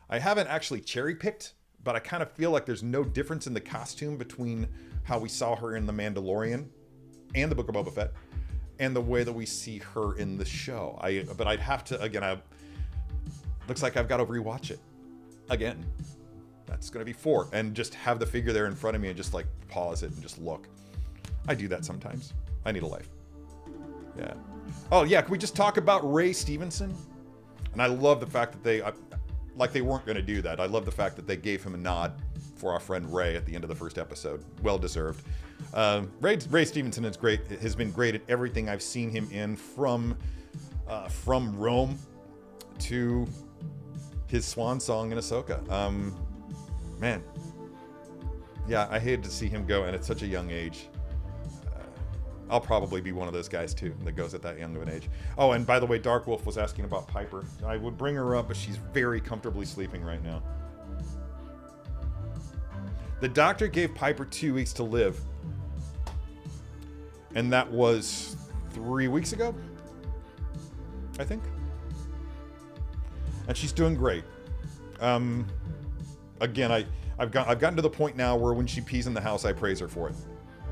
I haven't actually cherry-picked, but I kind of feel like there's no difference in the costume between how we saw her in The Mandalorian and the Book of Boba Fett and the way that we see her in the show. But I'd have to, again, looks like I've got to rewatch it again. That's going to be 4. And just have the figure there in front of me and just like pause it and just look. I do that sometimes. I need a life. Yeah. Oh yeah, can we just talk about Ray Stevenson? And I love the fact that they weren't going to do that. I love the fact that they gave him a nod for our friend Ray at the end of the first episode. Well deserved. Ray Stevenson is great. Has been great at everything I've seen him in, from Rome to his swan song in Ahsoka. Man, yeah, I hated to see him go, and at such a young age. I'll probably be one of those guys too that goes at that young of an age. Oh, and by the way, Dark Wolf was asking about Piper. I would bring her up, but she's very comfortably sleeping right now. The doctor gave Piper 2 weeks to live, and that was 3 weeks ago, I think. And she's doing great. Again, I've gotten to the point now where when she pees in the house, I praise her for it,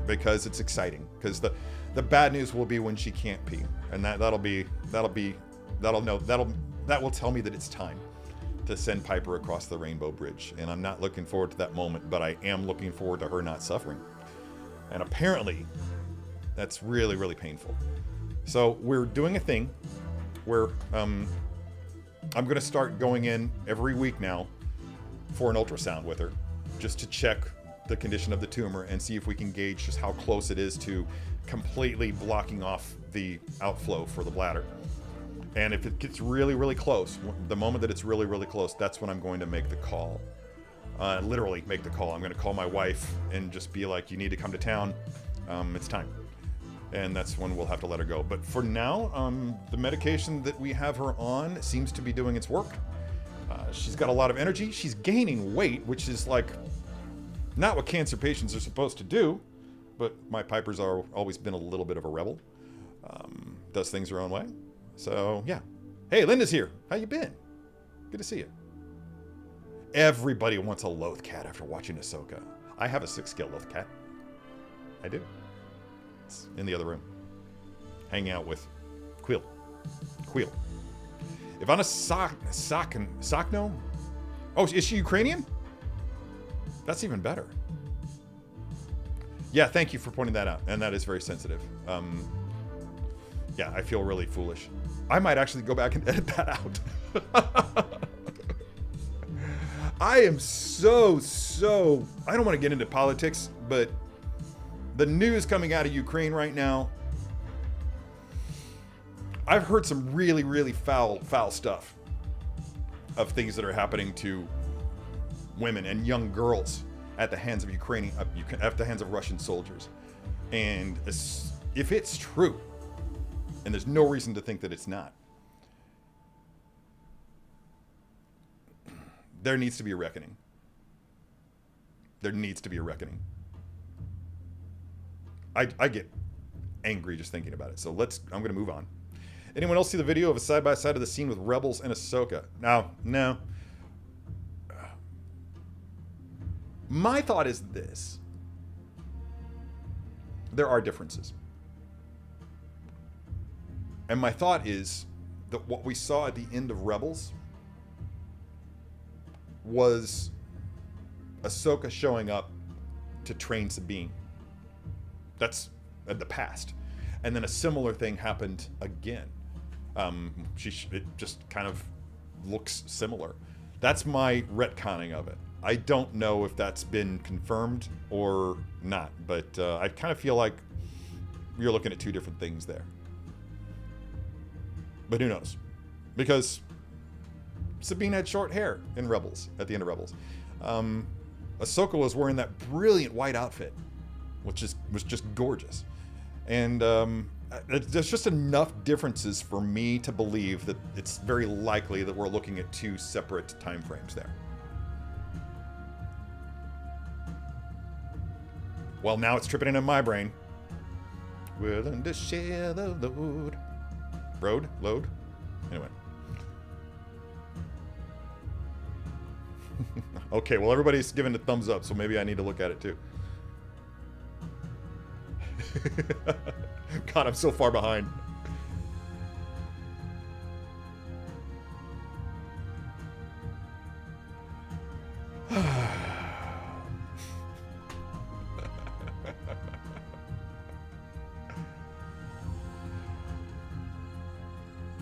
because it's exciting. Because the bad news will be when she can't pee, and that will tell me that it's time to send Piper across the Rainbow Bridge. And I'm not looking forward to that moment, but I am looking forward to her not suffering. And apparently, that's really, really painful. So we're doing a thing where I'm going to start going in every week now for an ultrasound with her, just to check the condition of the tumor and see if we can gauge just how close it is to completely blocking off the outflow for the bladder. And if it gets really, really close, the moment that it's really, really close, that's when I'm going to make the call. Literally make the call. I'm going to call my wife and just be like, you need to come to town. It's time. And that's when we'll have to let her go. But for now, the medication that we have her on seems to be doing its work. She's got a lot of energy. She's gaining weight, which is like not what cancer patients are supposed to do. But my Piper's always been a little bit of a rebel. Does things her own way. So, yeah. Hey, Linda's here. How you been? Good to see you. Everybody wants a Loth cat after watching Ahsoka. I have a 6-scale Loth cat. I do. It's in the other room. Hanging out with Quiles. Ivana Sakno? Oh, is she Ukrainian? That's even better. Yeah, thank you for pointing that out. And that is very sensitive. Yeah, I feel really foolish. I might actually go back and edit that out. I am so, I don't want to get into politics, but the news coming out of Ukraine right now, I've heard some really, really foul stuff of things that are happening to women and young girls at the hands of at the hands of Russian soldiers. And if it's true, and there's no reason to think that it's not, there needs to be a reckoning. There needs to be a reckoning. I get angry just thinking about it. So I'm going to move on. Anyone else see the video of a side-by-side of the scene with Rebels and Ahsoka? No. My thought is this. There are differences. And my thought is that what we saw at the end of Rebels was Ahsoka showing up to train Sabine. That's the past. And then a similar thing happened again. It just kind of looks similar. That's my retconning of it. I don't know if that's been confirmed or not, but I kind of feel like you're looking at two different things there. But who knows? Because Sabine had short hair in Rebels, at the end of Rebels. Ahsoka was wearing that brilliant white outfit, which was just gorgeous. And there's just enough differences for me to believe that it's very likely that we're looking at 2 separate time frames there. Well, now it's tripping in my brain. Willing to share the load. Load? Anyway. Okay, well, everybody's giving a thumbs up, so maybe I need to look at it too. God, I'm so far behind.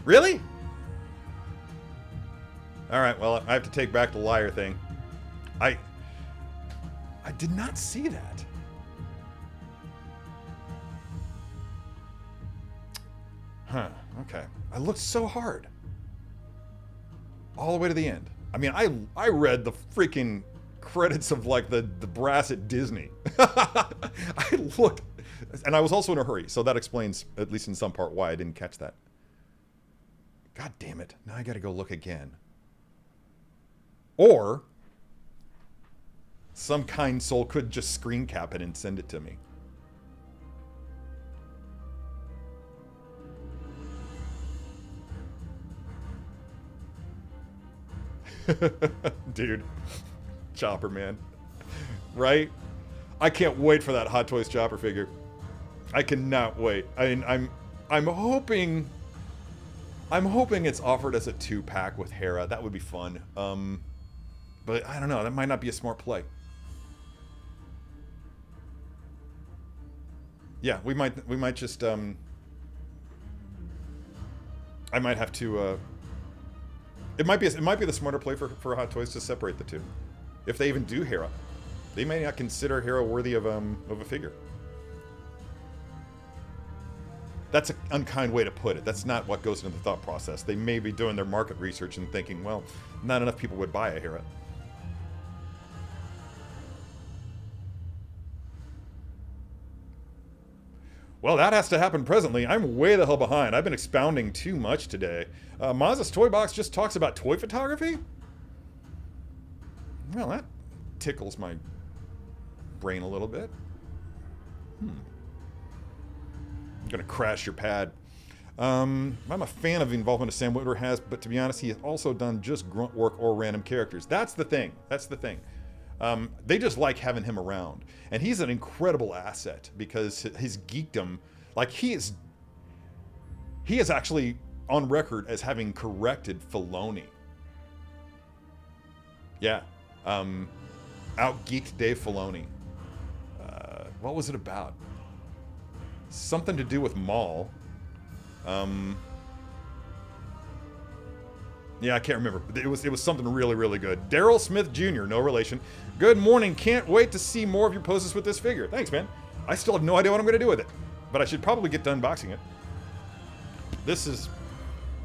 Really? All right, well, I have to take back the liar thing. I did not see that. Huh, okay. I looked so hard. All the way to the end. I mean, I read the freaking credits of, like, the brass at Disney. I looked, and I was also in a hurry, so that explains, at least in some part, why I didn't catch that. God damn it. Now I gotta go look again. Or some kind soul could just screen cap it and send it to me. Dude. Chopper, man. Right? I can't wait for that Hot Toys Chopper figure. I cannot wait. I mean, I'm hoping it's offered as a 2-pack with Hera. That would be fun. But I don't know. That might not be a smart play. Yeah, we might just I might have to it might be the smarter play for Hot Toys to separate the two. If they even do Hera. They may not consider Hera worthy of a figure. That's an unkind way to put it. That's not what goes into the thought process. They may be doing their market research and thinking, well, not enough people would buy a Hera. Well, that has to happen presently. I'm way the hell behind. I've been expounding too much today. Maz's Toy Box just talks about toy photography? Well, that tickles my brain a little bit. I'm gonna crash your pad. I'm a fan of the involvement of Sam Witwer has, but to be honest, he has also done just grunt work or random characters. That's the thing. That's the thing. They just like having him around. And he's an incredible asset because his geekdom, like he is actually on record as having corrected Filoni. Yeah. Out-geeked Dave Filoni. What was it about? Something to do with Maul. Yeah, I can't remember. It was something really, really good. Daryl Smith Jr., no relation. Good morning. Can't wait to see more of your poses with this figure. Thanks, man. I still have no idea what I'm going to do with it. But I should probably get done unboxing it. This is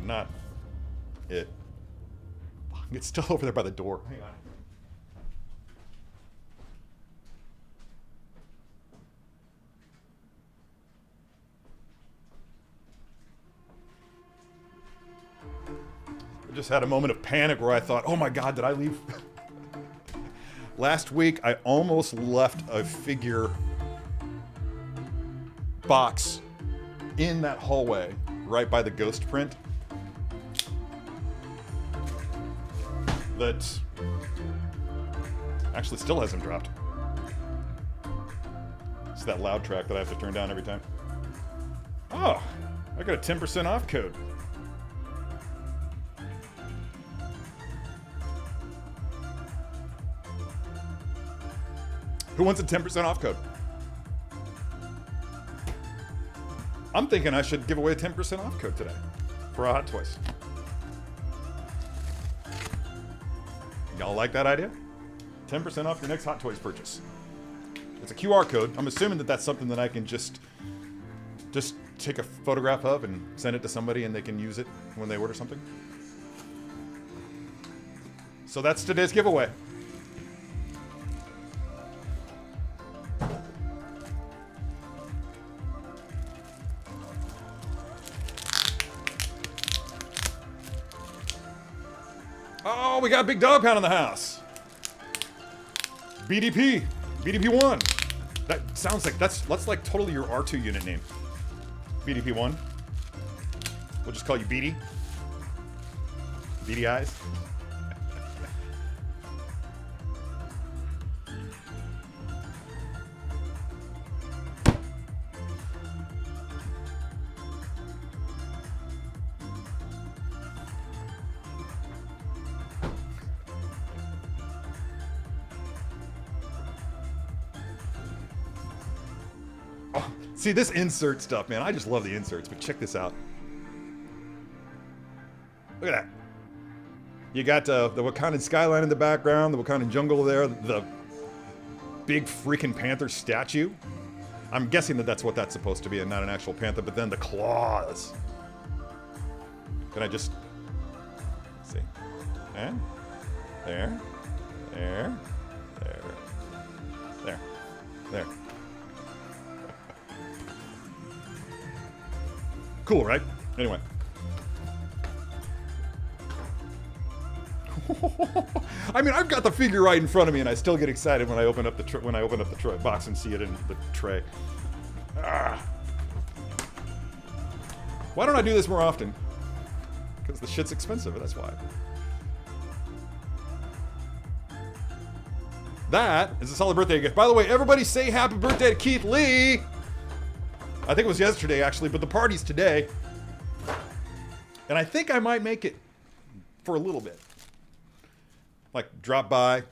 not it. It's still over there by the door. Hang on. I just had a moment of panic where I thought, oh my God, did I leave? Last week, I almost left a figure box in that hallway right by the ghost print that actually still hasn't dropped. It's that loud track that I have to turn down every time. Oh, I got a 10% off code. Who wants a 10% off code? I'm thinking I should give away a 10% off code today for a Hot Toys. Y'all like that idea? 10% off your next Hot Toys purchase. It's a QR code. I'm assuming that that's something that I can just take a photograph of and send it to somebody and they can use it when they order something. So that's today's giveaway. Oh, we got Big Dog Pound in the house. BDP. BDP1. That sounds like that's like totally your R2 unit name. BDP1. We'll just call you BD. Beady eyes. See, this insert stuff, man. I just love the inserts, but check this out. Look at that. You got the Wakandan skyline in the background, the Wakandan jungle there, the big freaking panther statue. I'm guessing that that's what that's supposed to be and not an actual panther, but then the claws. Can I just... see. There. There. There. There. There. There. Cool, right? Anyway. I mean, I've got the figure right in front of me, and I still get excited when I open up the box and see it in the tray. Ah. Why don't I do this more often? Because the shit's expensive, that's why. That is a solid birthday gift. By the way, everybody say happy birthday to Keith Lee. I think it was yesterday, actually, but the party's today. And I think I might make it for a little bit. Like, drop by,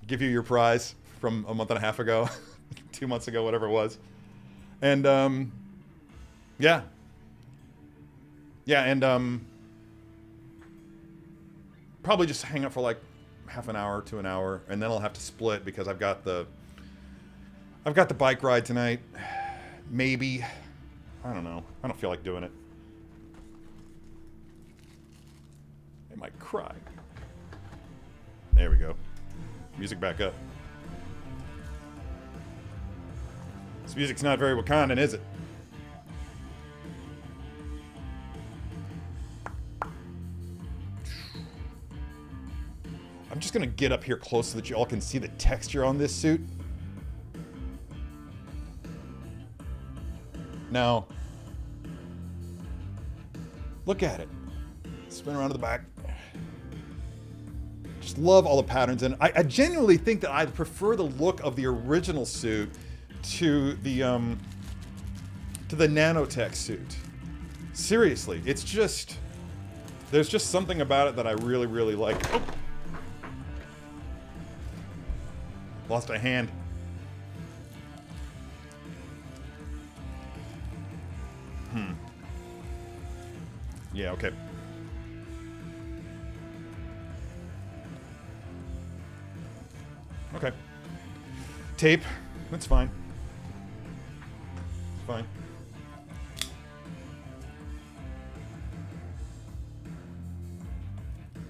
give you your prize from a month and a half ago, 2 months ago, whatever it was. And, yeah. Yeah, and, probably just hang out for like half an hour to an hour, and then I'll have to split because I've got the bike ride tonight. Maybe. I don't know. I don't feel like doing it. I might cry. There we go. Music back up. This music's not very Wakandan, is it? I'm just gonna get up here close so that you all can see the texture on this suit. Now, look at it. Spin around to the back. Just love all the patterns, and I genuinely think that I prefer the look of the original suit to the nanotech suit. Seriously, it's just, there's just something about it that I really, really like. Oh. Lost a hand. Yeah, okay. Okay. Tape. That's fine. Fine.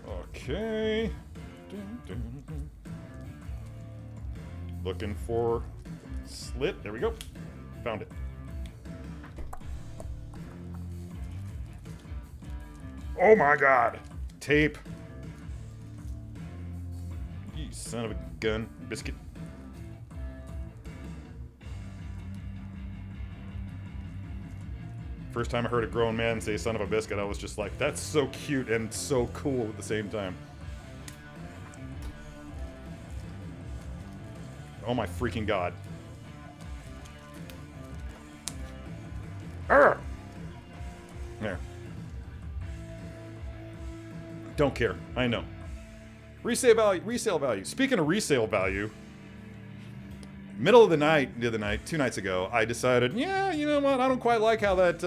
Okay. Looking for slit. There we go. Found it. Oh my god. Tape. You son of a gun. Biscuit. First time I heard a grown man say son of a biscuit, I was just like, that's so cute and so cool at the same time. Oh my freaking god. Arrgh! There. Don't care. I know. Resale value. Speaking of resale value, middle of the night, the other night, 2 nights ago, I decided, yeah, you know what? I don't quite like how that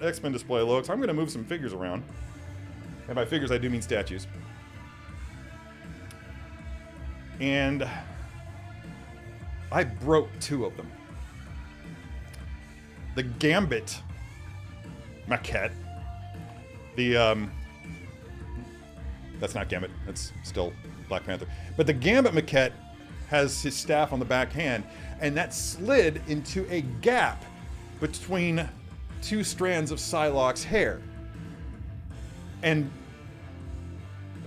X-Men display looks. I'm going to move some figures around. And by figures, I do mean statues. And I broke 2 of them. The Gambit maquette. That's not Gambit. That's still Black Panther. But the Gambit maquette has his staff on the back hand, and that slid into a gap between 2 strands of Psylocke's hair. And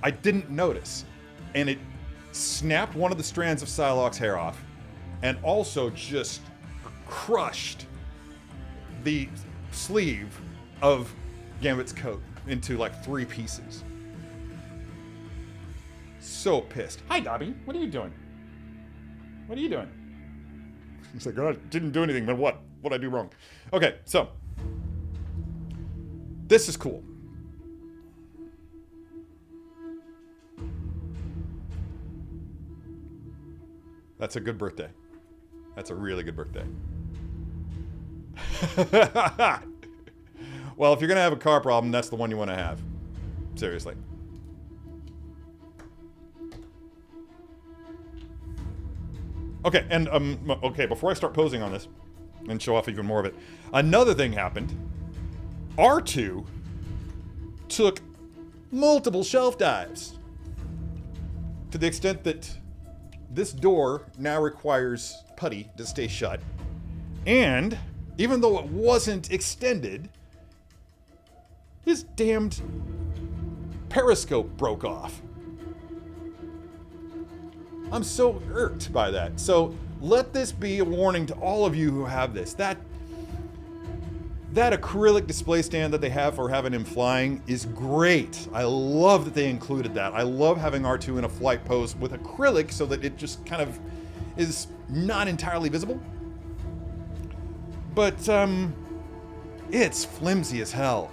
I didn't notice. And it snapped one of the strands of Psylocke's hair off and also just crushed the sleeve of Gambit's coat into like 3 pieces. So pissed. Hi, Dobby. What are you doing? What are you doing? He's like, I didn't do anything, but what? What'd I do wrong? Okay, so. This is cool. That's a good birthday. That's a really good birthday. Well, if you're going to have a car problem, that's the one you want to have. Seriously. Okay, and okay, before I start posing on this and show off even more of it, another thing happened. R2 took multiple shelf dives to the extent that this door now requires putty to stay shut. And even though it wasn't extended, his damned periscope broke off. I'm so irked by that. So let this be a warning to all of you who have this. That acrylic display stand that they have for having him flying is great. I love that they included that. I love having R2 in a flight pose with acrylic so that it just kind of is not entirely visible. But it's flimsy as hell.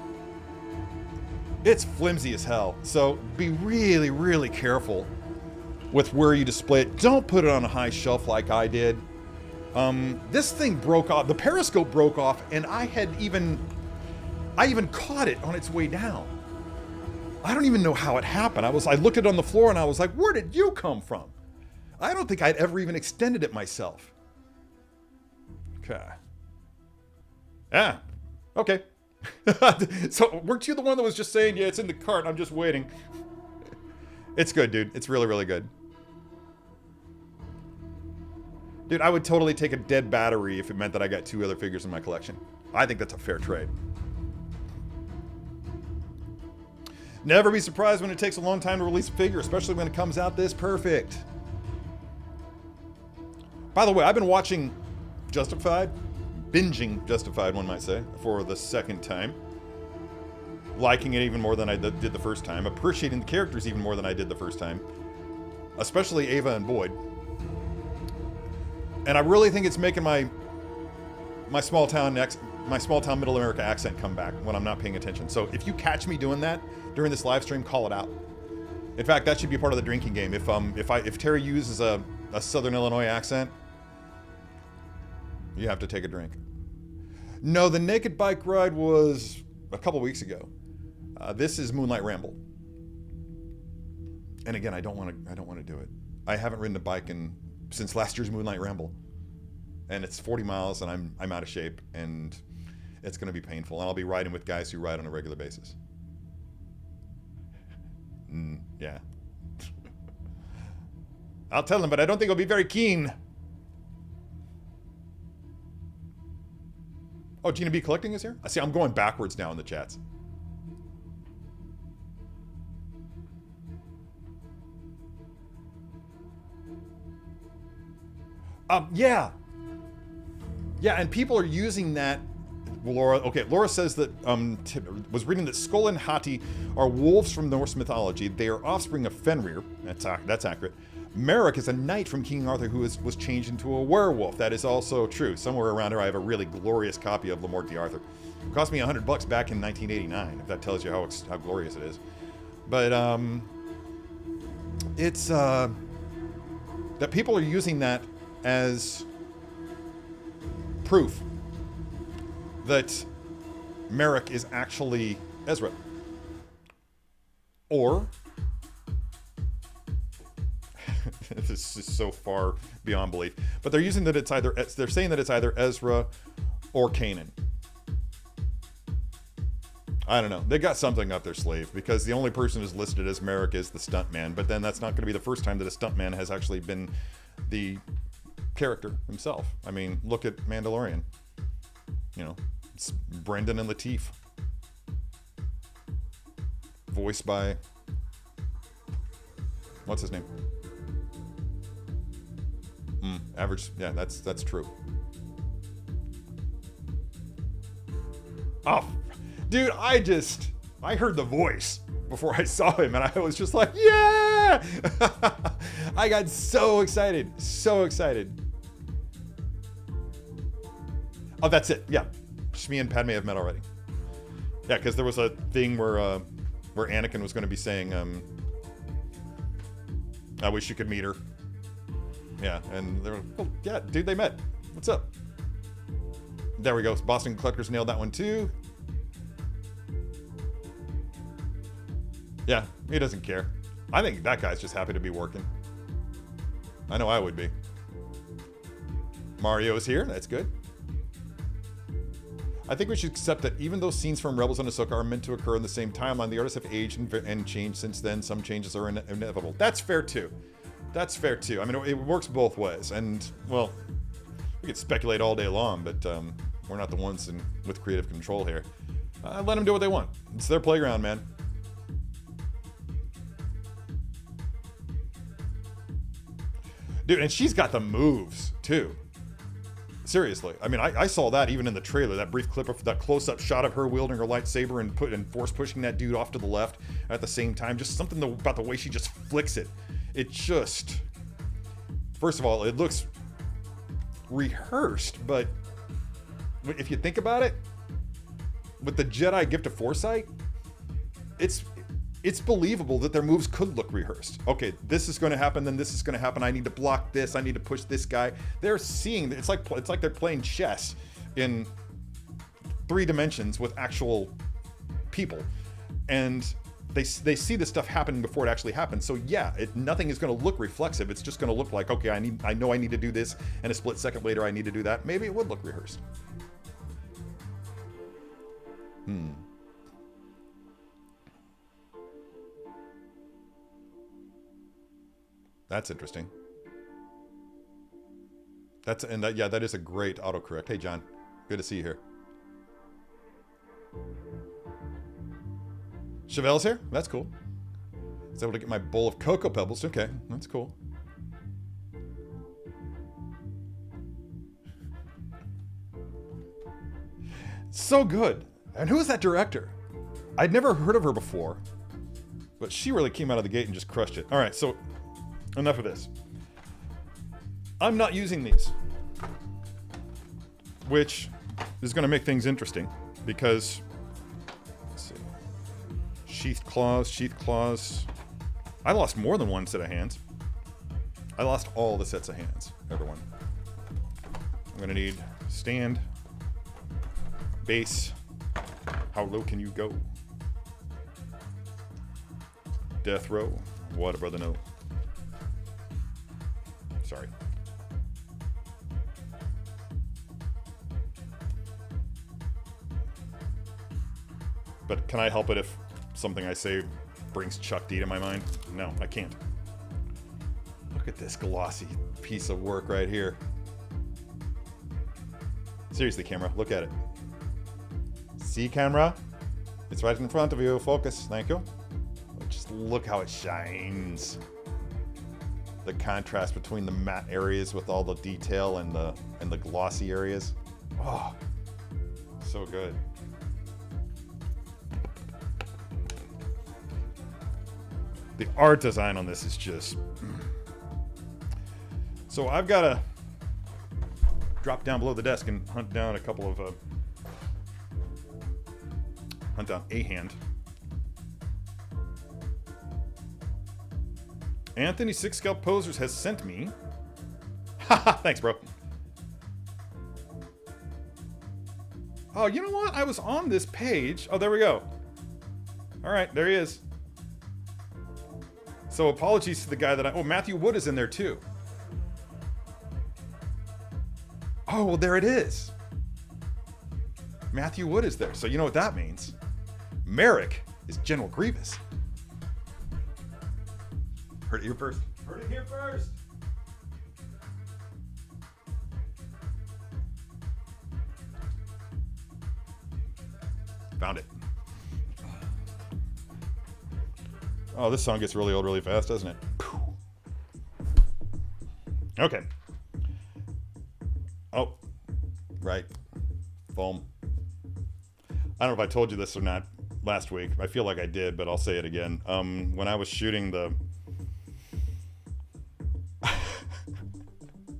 It's flimsy as hell. So be really, really careful with where you display it. Don't put it on a high shelf like I did. This thing broke off. The periscope broke off, and I even caught it on its way down. I don't even know how it happened. I looked at it on the floor, and I was like, where did you come from? I don't think I'd ever even extended it myself. Okay. Ah, okay. So, weren't you the one that was just saying, yeah, it's in the cart, I'm just waiting? It's good, dude. It's really, really good. Dude, I would totally take a dead battery if it meant that I got 2 other figures in my collection. I think that's a fair trade. Never be surprised when it takes a long time to release a figure, especially when it comes out this perfect. By the way, I've been watching Justified, binging Justified, one might say, for the second time. Liking it even more than I did the first time. Appreciating the characters even more than I did the first time. Especially Ava and Boyd. And I really think it's making my small town middle America accent come back when I'm not paying attention. So if you catch me doing that during this live stream, call it out. In fact, that should be part of the drinking game. If Terry uses a Southern Illinois accent, you have to take a drink. No, the naked bike ride was a couple weeks ago. This is Moonlight Ramble. And again, I don't want to do it. I haven't ridden a bike since last year's Moonlight Ramble. And it's 40 miles and I'm out of shape and it's going to be painful. And I'll be riding with guys who ride on a regular basis. Yeah. I'll tell them, but I don't think I'll be very keen. Oh, Gina B Collecting is here? I see, I'm going backwards now in the chats. Yeah. Yeah, and people are using that, Laura. Okay, Laura says that, was reading that Skull and Hati are wolves from Norse mythology. They are offspring of Fenrir. That's accurate. Merrick is a knight from King Arthur who was changed into a werewolf. That is also true. Somewhere around here I have a really glorious copy of Lamort the Arthur. It cost me $100 back in 1989, if that tells you how glorious it is. But, it's, that people are using that as proof that Merrick is actually Ezra. Or this is so far beyond belief. But they're using that they're saying that it's either Ezra or Kanan. I don't know. They got something up their sleeve because the only person who's listed as Merrick is the stuntman. But then that's not going to be the first time that a stuntman has actually been the character himself. I mean, look at Mandalorian. You know, it's Brendan and Lateef. Voiced by What's his name? Average. Yeah, that's true. Oh, dude, I heard the voice before I saw him, and I was just like, yeah! I got so excited, so excited. Oh, that's it. Yeah, Shmi and Padme have met already. Yeah, because there was a thing where Anakin was going to be saying, I wish you could meet her. Yeah, and they were, oh, yeah, dude, they met. What's up? There we go. Boston Collectors nailed that one too. Yeah, he doesn't care. I think that guy's just happy to be working. I know I would be. Mario's here. That's good. I think we should accept that even though scenes from Rebels and Ahsoka are meant to occur in the same timeline, the artists have aged and changed since then. Some changes are inevitable. That's fair too. That's fair too. I mean, it works both ways. And, well, we could speculate all day long, but we're not the ones with creative control here. Let them do what they want. It's their playground, man. Dude, and she's got the moves, too. Seriously. I mean, I saw that even in the trailer, that brief clip of that close-up shot of her wielding her lightsaber and force pushing that dude off to the left at the same time. Just something about the way she just flicks it. It just... First of all, it looks rehearsed, but if you think about it, with the Jedi gift of foresight, it's believable that their moves could look rehearsed. Okay, this is going to happen, then this is going to happen. I need to block this. I need to push this guy. They're seeing, it's like they're playing chess in 3 dimensions with actual people, and they see this stuff happening before it actually happens. So yeah, nothing is going to look reflexive. It's just going to look like, okay, I know I need to do this, and a split second later I need to do that. Maybe it would look rehearsed. That's interesting. Yeah, that is a great autocorrect. Hey, John. Good to see you here. Chevelle's here? That's cool. I was able to get my bowl of Cocoa Pebbles. Okay, that's cool. So good. And who is that director? I'd never heard of her before, but she really came out of the gate and just crushed it. All right, so enough of this. I'm not using these, which is going to make things interesting because, let's see, sheath claws. I lost more than one set of hands. I lost all the sets of hands, everyone. I'm going to need stand, base. How low can you go? Death row. What a brother no. Sorry. But can I help it if something I say brings Chuck D to my mind? No, I can't. Look at this glossy piece of work right here. Seriously, camera, look at it. See, camera? It's right in front of you. Focus. Thank you. Just look how it shines. The contrast between the matte areas with all the detail and the glossy areas. Oh, so good. The art design on this is just... So I've got to drop down below the desk and hunt down a couple of... hunt down a hand. Anthony Six Scalp Posers has sent me... Haha, thanks, bro. Oh, you know what? I was on this page. Oh, there we go. All right, there he is. So apologies to the guy that Oh, Matthew Wood is in there too. Oh, well, there it is. Matthew Wood is there. So you know what that means. Merrick is General Grievous. Heard it here first. Heard it here first. Found it. Oh, this song gets really old really fast, doesn't it? Okay. Oh, right. Foam. I don't know if I told you this or not last week. I feel like I did, but I'll say it again. When I was shooting the...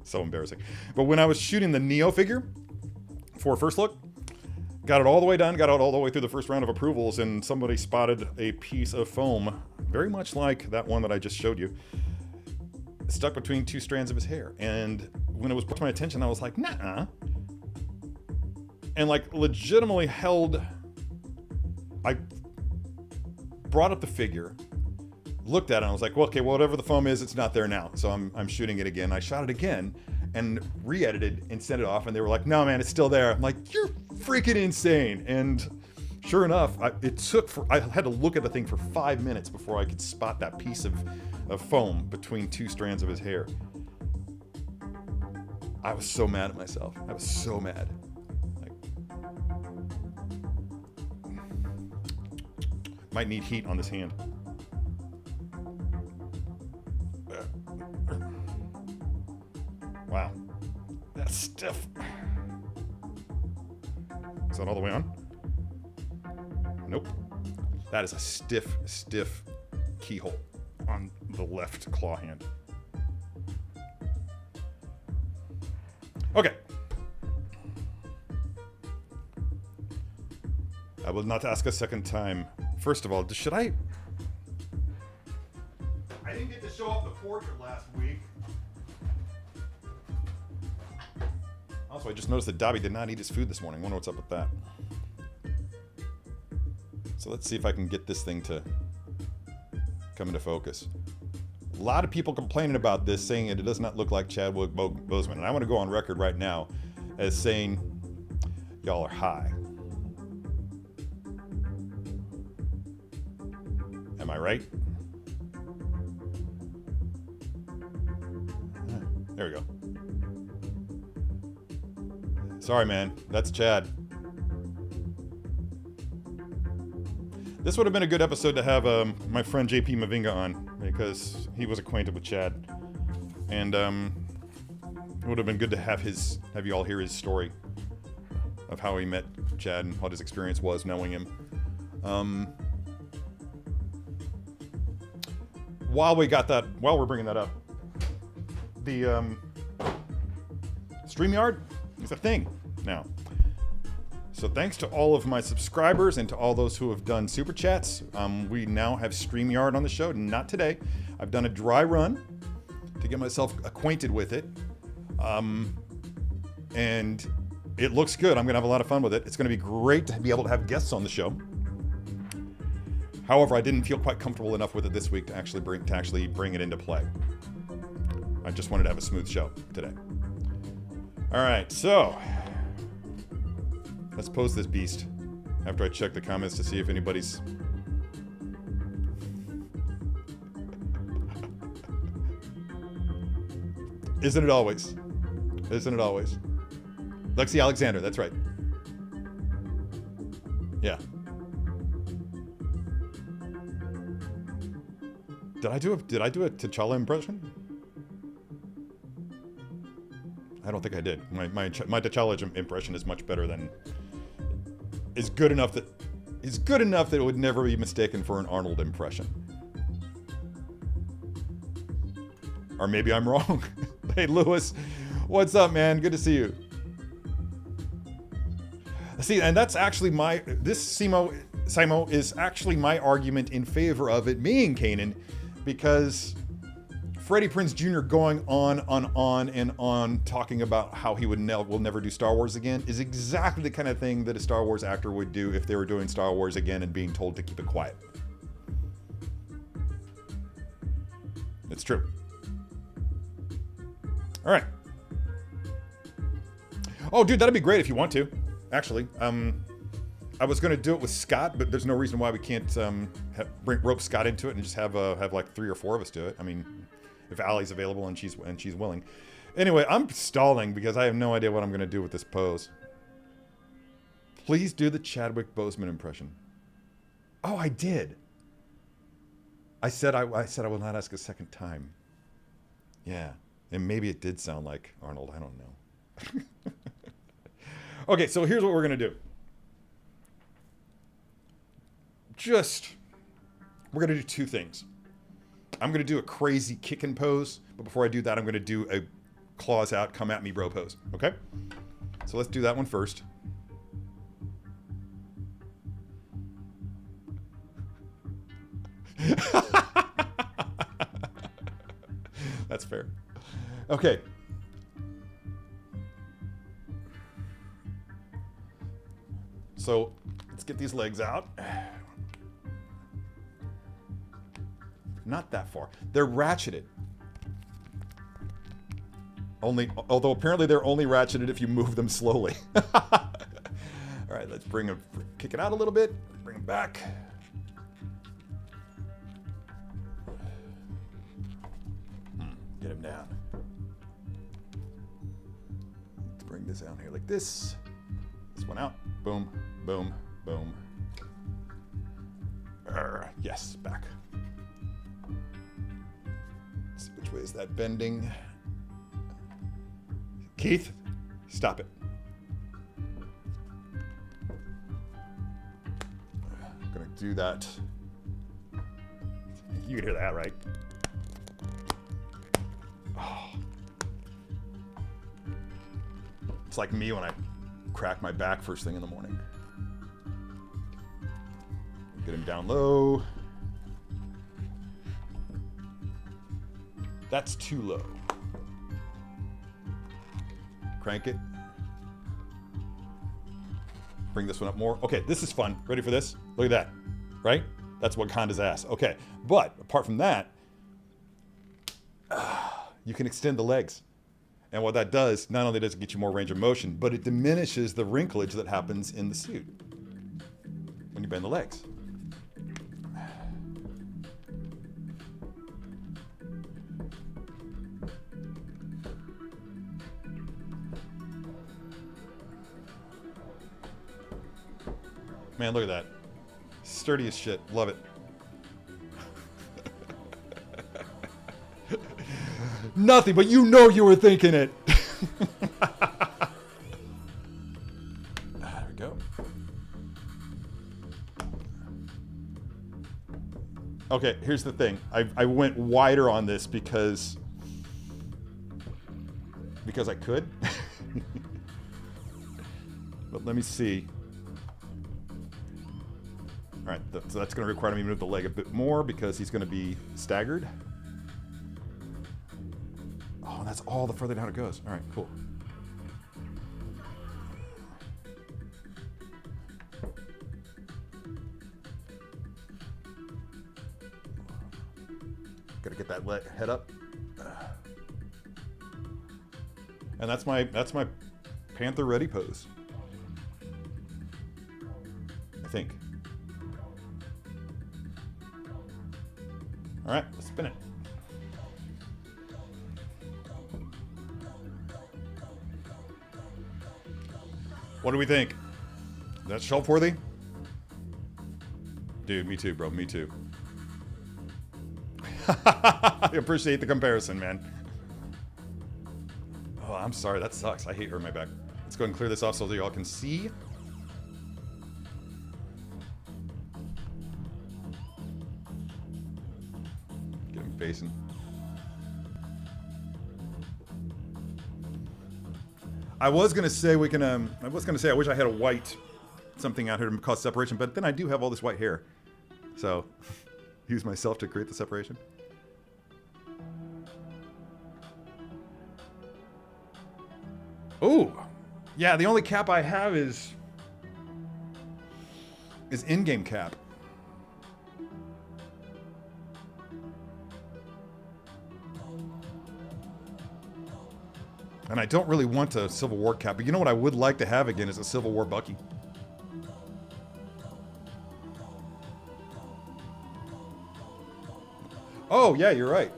so embarrassing. But when I was shooting the Neo figure for First Look, got it all the way done, got it all the way through the first round of approvals, and somebody spotted a piece of foam, very much like that one that I just showed you, stuck between two strands of his hair. And when it was brought to my attention, I was like, nah. And like legitimately I brought up the figure, looked at it, and I was like, well, okay, whatever the foam is, it's not there now. So I'm shooting it again. I shot it again and re-edited and sent it off, and they were like, no, man, it's still there. I'm like, you're freaking insane. And sure enough, I had to look at the thing for 5 minutes before I could spot that piece of foam between two strands of his hair. I was so mad at myself. I was so mad. Might need heat on this hand. Wow. That's stiff. Is that all the way on? Nope. That is a stiff keyhole on the left claw hand. Okay. I will not ask a second time. First of all, should I didn't get to show off the portrait last week. Also, I just noticed that Dobby did not eat his food this morning. I wonder what's up with that. So let's see if I can get this thing to come into focus. A lot of people complaining about this, saying it does not look like Chadwick Boseman. And I want to go on record right now as saying y'all are high. Am I right? There we go. Sorry, man. That's Chad. This would have been a good episode to have my friend JP Mavinga on, because he was acquainted with Chad. And it would have been good to have you all hear his story of how he met Chad and what his experience was knowing him. While we're bringing that up, the StreamYard is a thing now. So thanks to all of my subscribers and to all those who have done super chats, we now have StreamYard on the show. Not today. I've done a dry run to get myself acquainted with it, and it looks good. I'm gonna have a lot of fun with it. It's gonna be great to be able to have guests on the show. However, I didn't feel quite comfortable enough with it this week to actually bring it into play. I just wanted to have a smooth show today. All right, so let's pose this beast after I check the comments to see if anybody's... Isn't it always? Isn't it always? Lexi Alexander, that's right. Yeah. Did I do a T'Challa impression? I don't think I did. My T'Challa impression is much better than... is good enough that it would never be mistaken for an Arnold impression. Or maybe I'm wrong. Hey, Lewis, what's up, man? Good to see you. See, and that's actually Simo is actually my argument in favor of it being Kanan, because Freddie Prinze Jr. going on and on talking about how he will never do Star Wars again is exactly the kind of thing that a Star Wars actor would do if they were doing Star Wars again and being told to keep it quiet. It's true. All right. Oh, dude, that'd be great if you want to. Actually, I was going to do it with Scott, but there's no reason why we can't rope Scott into it and just have like 3 or 4 of us do it. I mean, if Allie's available and she's willing. Anyway, I'm stalling because I have no idea what I'm going to do with this pose. Please do the Chadwick Boseman impression. Oh, I did. I said I will not ask a second time. Yeah. And maybe it did sound like Arnold. I don't know. Okay, so here's what we're going to do. We're going to do two things. I'm going to do a crazy kicking pose. But before I do that, I'm going to do a claws out, come at me, bro pose. Okay? So let's do that one first. That's fair. Okay. So let's get these legs out. Not that far. They're ratcheted. Although apparently they're only ratcheted if you move them slowly. All right, let's kick it out a little bit. Bring them back. Get him down. Let's bring this down here like this. This one out. Boom, boom, boom. Yes, back. Let's see, which way is that bending? Keith, stop it. I'm gonna do that. You can hear that, right? Oh. It's like me when I crack my back first thing in the morning. Get him down low. That's too low. Crank it. Bring this one up more. Okay, this is fun. Ready for this? Look at that. Right? That's Wakanda's ass. Okay, but apart from that, you can extend the legs. And what that does, not only does it get you more range of motion, but it diminishes the wrinklage that happens in the suit when you bend the legs. Man, look at that. Sturdy as shit. Love it. Nothing, but you know you were thinking it. There we go. Okay, here's the thing. I went wider on this because I could. But let me see. All right, so that's going to require me to move the leg a bit more because he's going to be staggered. Oh, that's all the further down it goes. All right, cool. Got to get that head up. And that's my Panther ready pose. I think. All right, let's spin it. What do we think? Is that shelf worthy? Dude, me too, bro. Me too. I appreciate the comparison, man. Oh, I'm sorry. That sucks. I hate hurting my back. Let's go ahead and clear this off so that y'all can see. Get him facing. I was gonna say we can. I was gonna say I wish I had a white something out here to cause separation, but then I do have all this white hair, so use myself to create the separation. Oh, yeah. The only cap I have is in-game cap. And I don't really want a Civil War cap, but you know what I would like to have again is a Civil War Bucky. Oh, yeah, you're right.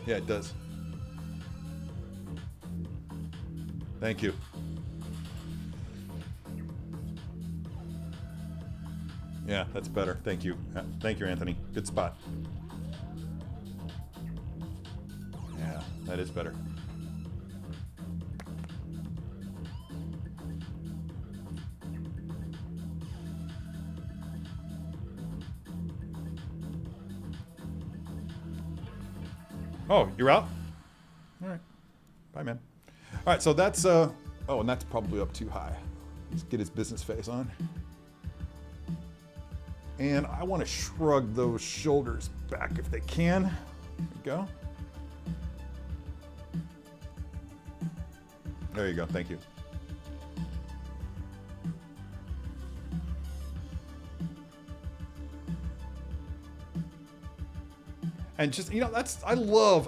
Yeah, it does. Thank you. Yeah, that's better. Thank you. Thank you, Anthony. Good spot. That is better. Oh, you're out? All right. Bye, man. All right, so that's, oh, and that's probably up too high. Let's get his business face on. And I want to shrug those shoulders back if they can. There we go. There you go, thank you. And just, you know, that's, I love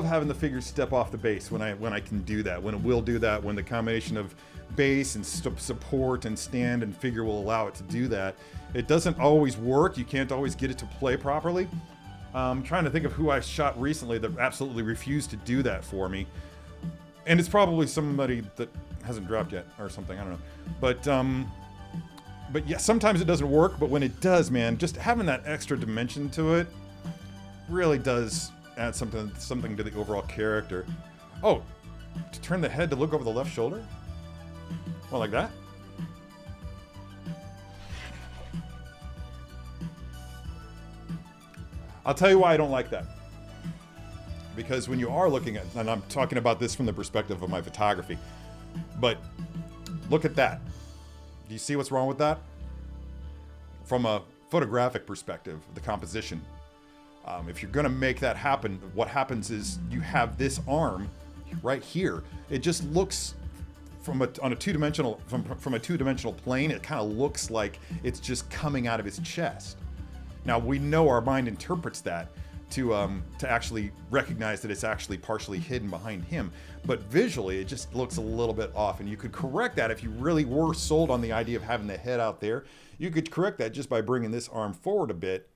having the figures step off the base when I can do that, when it will do that, when the combination of base and support and stand and figure will allow it to do that. It doesn't always work. You can't always get it to play properly. I'm trying to think of who I shot recently that absolutely refused to do that for me. And it's probably somebody that hasn't dropped yet or something, I don't know. But yeah, sometimes it doesn't work, but when it does, man, just having that extra dimension to it really does add something to the overall character. Oh, to turn the head to look over the left shoulder? Well, like that? I'll tell you why I don't like that. Because when you are looking at, and I'm talking about this from the perspective of my photography, but look at that. Do you see what's wrong with that? From a photographic perspective, the composition. If you're gonna make that happen, what happens is you have this arm right here. It just looks from a two-dimensional plane. It kind of looks like it's just coming out of his chest. Now we know our mind interprets that to actually recognize that it's actually partially hidden behind him, but visually it just looks a little bit off. And you could correct that if you really were sold on the idea of having the head out there. You could correct that just by bringing this arm forward a bit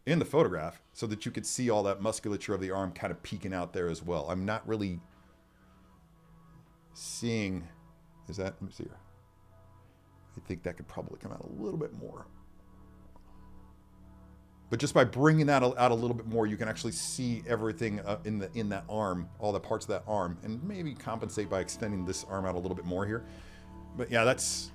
in the photograph so that you could see all that musculature of the arm kind of peeking out there as well. I'm not really seeing, is that, let me see here. I think that could probably come out a little bit more. But just by bringing that out a little bit more, you can actually see everything in that arm, all the parts of that arm, and maybe compensate by extending this arm out a little bit more here. But yeah, that's,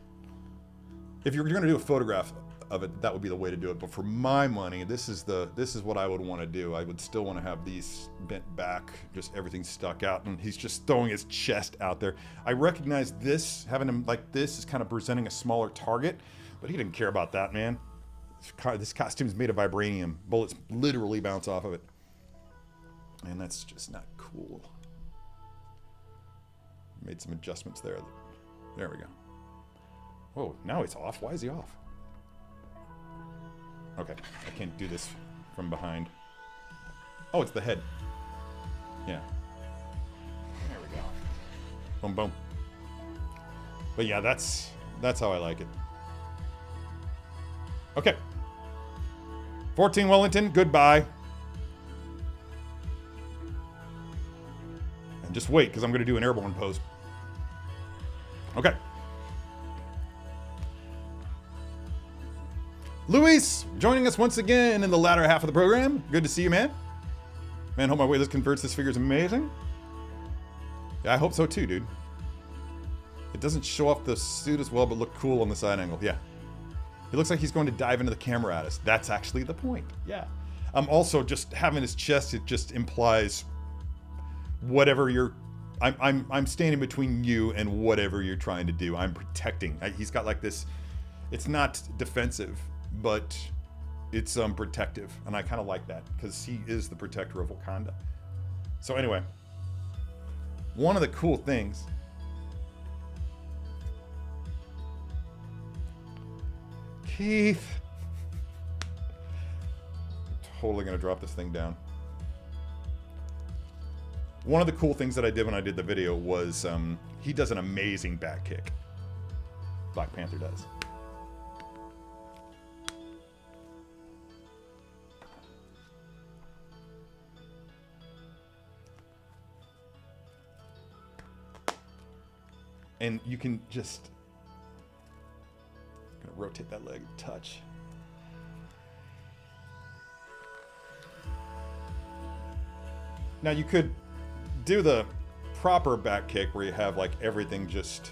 if you're going to do a photograph of it, that would be the way to do it. But for my money, this is what I would want to do. I would still want to have these bent back, just everything stuck out, and he's just throwing his chest out there. I recognize this, having him like this is kind of presenting a smaller target, but he didn't care about that, man. This costume's made of vibranium. Bullets literally bounce off of it. And that's just not cool. Made some adjustments there. There we go. Whoa, now he's off. Why is he off? Okay, I can't do this from behind. Oh, it's the head. Yeah. There we go. Boom, boom. But yeah, that's how I like it. Okay. 14 Wellington, goodbye. And just wait, because I'm going to do an airborne pose. Okay. Luis, joining us once again in the latter half of the program. Good to see you, man. Man, hope my weightless converts this figure is amazing. Yeah, I hope so too, dude. It doesn't show off the suit as well, but look cool on the side angle. Yeah. It looks like he's going to dive into the camera at us. That's actually the point. Yeah. Also, just having his chest, it just implies whatever you're... I'm standing between you and whatever you're trying to do. I'm protecting. He's got like this... It's not defensive, but it's protective. And I kind of like that, because he is the protector of Wakanda. So anyway, one of the cool things... Keith. Totally gonna drop this thing down. One of the cool things that I did when I did the video was he does an amazing back kick. Black Panther does. And you can just rotate that leg a touch. Now you could do the proper back kick where you have like everything just...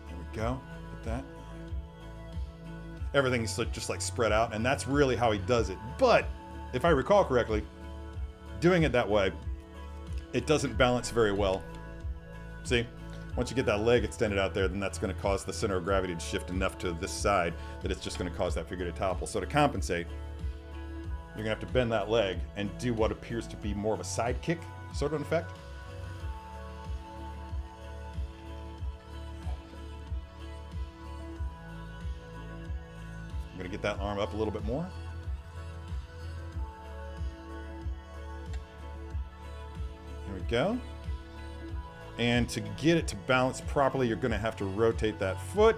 There we go. Get that. Everything's just like spread out, and that's really how he does it. But if I recall correctly, doing it that way, it doesn't balance very well. See? Once you get that leg extended out there, then that's going to cause the center of gravity to shift enough to this side that it's just going to cause that figure to topple. So to compensate, you're going to have to bend that leg and do what appears to be more of a side kick sort of an effect. I'm going to get that arm up a little bit more. There we go. And to get it to balance properly, you're going to have to rotate that foot.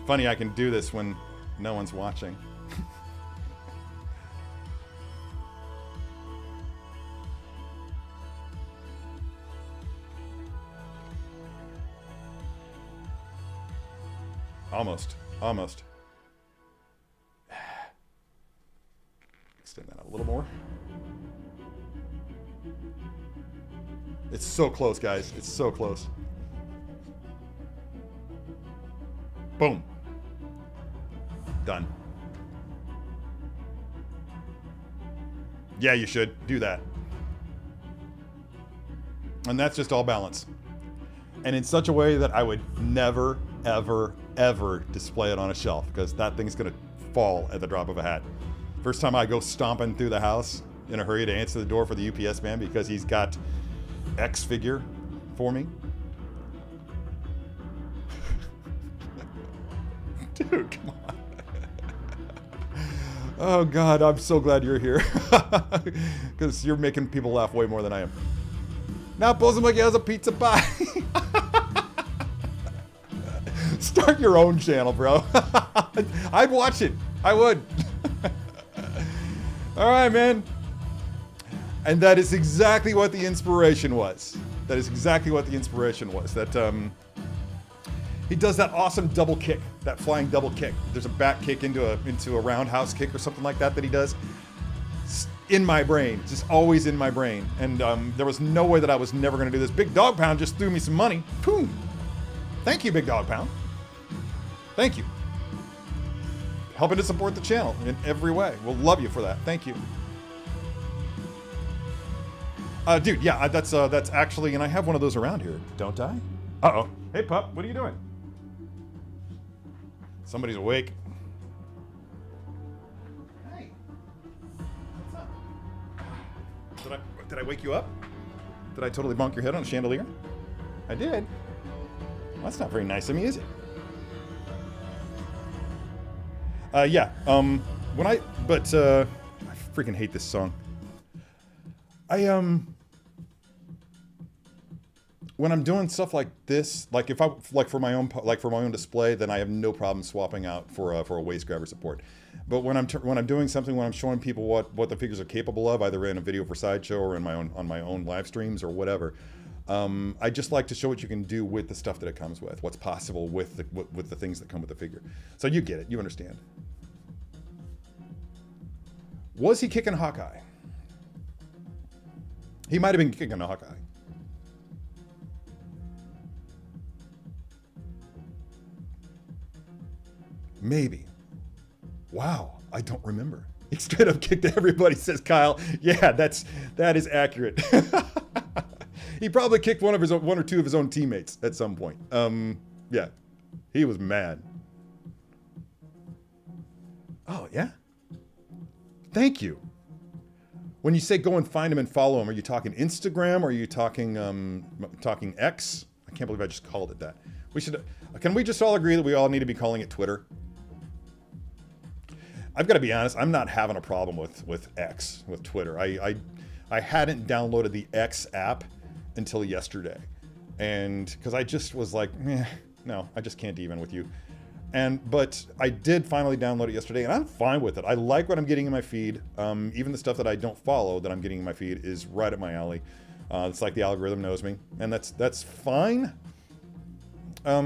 Funny, I can do this when no one's watching. Almost. Extend that out a little more. It's so close, guys. It's so close. Boom. Done. Yeah, you should do that. And that's just all balance. And in such a way that I would never, ever, ever display it on a shelf, because that thing's gonna fall at the drop of a hat. First time I go stomping through the house in a hurry to answer the door for the UPS man because he's got X figure for me. Dude, come on. Oh God, I'm so glad you're here. Because you're making people laugh way more than I am. Now Posing like he has a pizza pie. Start your own channel, bro. I'd watch it. I would. All right, man. And that is exactly what the inspiration was. That is exactly what the inspiration was. That he does that awesome double kick, that flying double kick. There's a back kick into a roundhouse kick or something like that he does. It's in my brain, just always in my brain. And there was no way that I was never going to do this. Big Dog Pound just threw me some money. Boom. Thank you, Big Dog Pound. Thank you. Helping to support the channel in every way. We'll love you for that. Thank you. Dude, yeah, that's actually, and I have one of those around here, don't I? Uh-oh. Hey, pup, what are you doing? Somebody's awake. Hey. What's up? Did I wake you up? Did I totally bonk your head on a chandelier? I did. Well, that's not very nice of me, is it? Yeah, I freaking hate this song. When I'm doing stuff like this, like if I, like for my own display, then I have no problem swapping out for a waist grabber support. But when I'm doing something, when I'm showing people what the figures are capable of, either in a video for Sideshow or on my own live streams or whatever, I just like to show what you can do with the stuff that it comes with, what's possible with the things that come with the figure. So you get it, you understand. Was he kicking Hawkeye? He might have been kicking a Hawkeye. Maybe. Wow, I don't remember. He straight up kicked everybody, says Kyle. Yeah, that is accurate. He probably kicked one or two of his own teammates at some point. Yeah, he was mad. Oh yeah. Thank you. When you say go and find him and follow him, are you talking Instagram or are you talking X? I can't believe I just called it that. Can we just all agree that we all need to be calling it Twitter? I've got to be honest, I'm not having a problem with X, with Twitter. I hadn't downloaded the X app until yesterday. And because I just was like, no, I just can't even with you. But I did finally download it yesterday, and I'm fine with it. I like what I'm getting in my feed. Even the stuff that I don't follow that I'm getting in my feed is right up my alley. It's like the algorithm knows me, and that's fine. I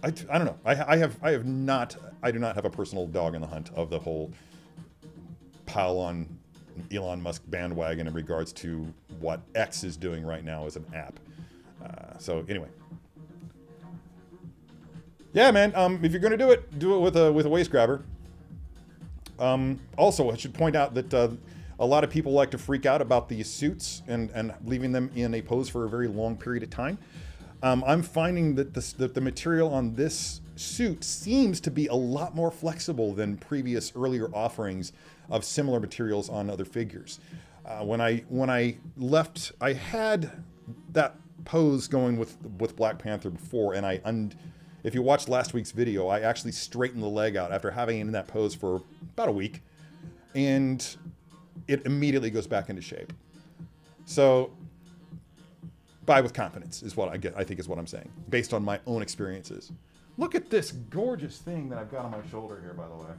don't know. I do not have a personal dog in the hunt of the whole pile on Elon Musk bandwagon in regards to what X is doing right now as an app. So anyway, yeah, man. If you're gonna do it with a waist grabber. Also, I should point out that a lot of people like to freak out about the suits and leaving them in a pose for a very long period of time. I'm finding that the material on this suit seems to be a lot more flexible than previous earlier offerings of similar materials on other figures. When I left, I had that pose going with Black Panther before, and if you watched last week's video, I actually straightened the leg out after having it in that pose for about a week, and it immediately goes back into shape. So, buy with confidence is what I think is what I'm saying, based on my own experiences. Look at this gorgeous thing that I've got on my shoulder here, by the way.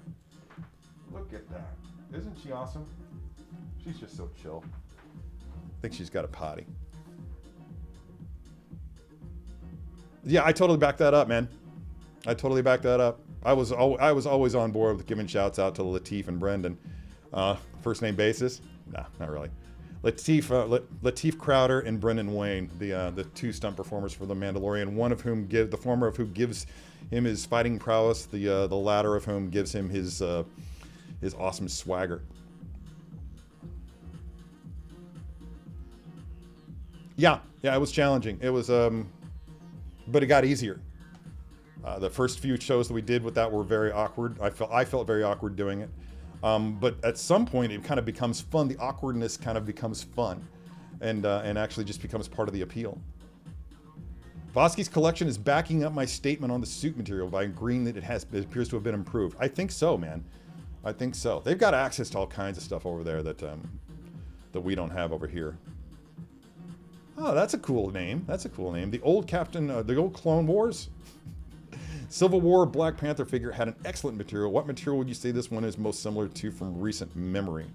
Look at that. Isn't she awesome? She's just so chill. I think she's got a potty. Yeah, I totally back that up, man. I totally back that up. I was always on board with giving shouts out to Lateef and Brendan. First name basis? Nah, not really. Lateef Crowder and Brendan Wayne, the two stunt performers for The Mandalorian. The former of whom gives him his fighting prowess. The latter of whom gives him his awesome swagger. Yeah, it was challenging. It was, but it got easier. The first few shows that we did with that were very awkward. I felt very awkward doing it. But at some point it kind of becomes fun. The awkwardness kind of becomes fun and actually just becomes part of the appeal. Vosky's collection is backing up my statement on the suit material by agreeing that it appears to have been improved. I think so, man. I think so. They've got access to all kinds of stuff over there that we don't have over here. Oh, that's a cool name. That's a cool name. The old Captain, the old Clone Wars. Civil War Black Panther figure had an excellent material. What material would you say this one is most similar to from recent memory?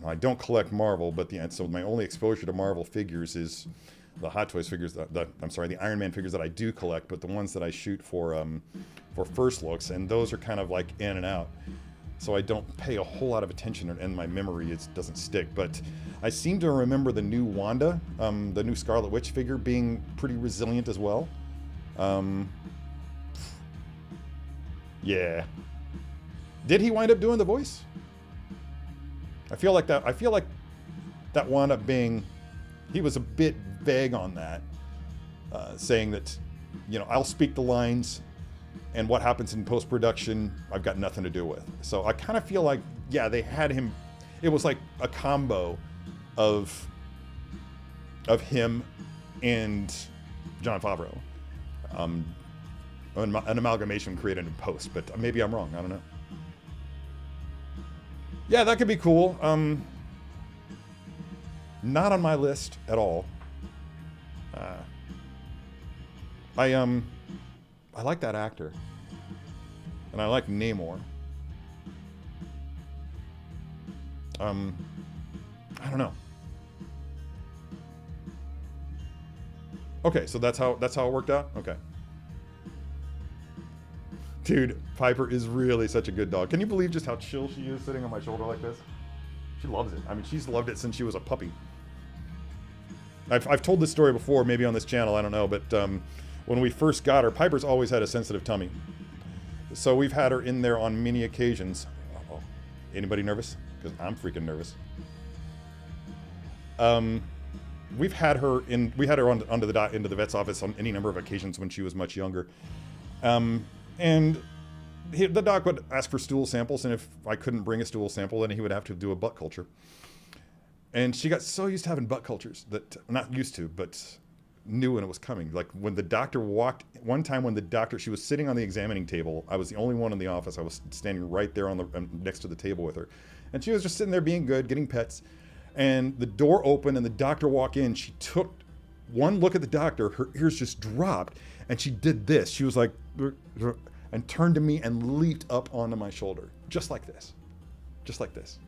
I don't collect Marvel, but so my only exposure to Marvel figures is the Hot Toys figures. The Iron Man figures that I do collect, but the ones that I shoot for first looks, and those are kind of like in and out. So I don't pay a whole lot of attention, and my memory doesn't stick. But I seem to remember the new Wanda, the new Scarlet Witch figure, being pretty resilient as well. Yeah. Did he wind up doing the voice? I feel like that wound up being. He was a bit vague on that, saying that, I'll speak the lines. And what happens in post-production, I've got nothing to do with. So I kind of feel like, yeah, they had him. It was like a combo of him and Jon Favreau. An amalgamation created in post, but maybe I'm wrong. I don't know. Yeah, that could be cool. Not on my list at all. I like that actor. And I like Namor. I don't know. Okay, so that's how it worked out? Okay. Dude, Piper is really such a good dog. Can you believe just how chill she is sitting on my shoulder like this? She loves it. I mean, she's loved it since she was a puppy. I've told this story before, maybe on this channel, I don't know, but when we first got her, Piper's always had a sensitive tummy. So we've had her in there on many occasions. Uh-oh. Anybody nervous? Because I'm freaking nervous. We've had her into the vet's office on any number of occasions when she was much younger. And the doc would ask for stool samples, and if I couldn't bring a stool sample, then he would have to do a butt culture. And she got so used to having butt cultures that, not used to, but knew when it was coming. Like when the doctor walked, one time when she was sitting on the examining table, I was the only one in the office. I was standing right there next to the table with her. And she was just sitting there being good, getting pets. And the door opened and the doctor walked in. She took one look at the doctor, her ears just dropped, and she did this. She was like, and turned to me and leaped up onto my shoulder. Just like this. Just like this.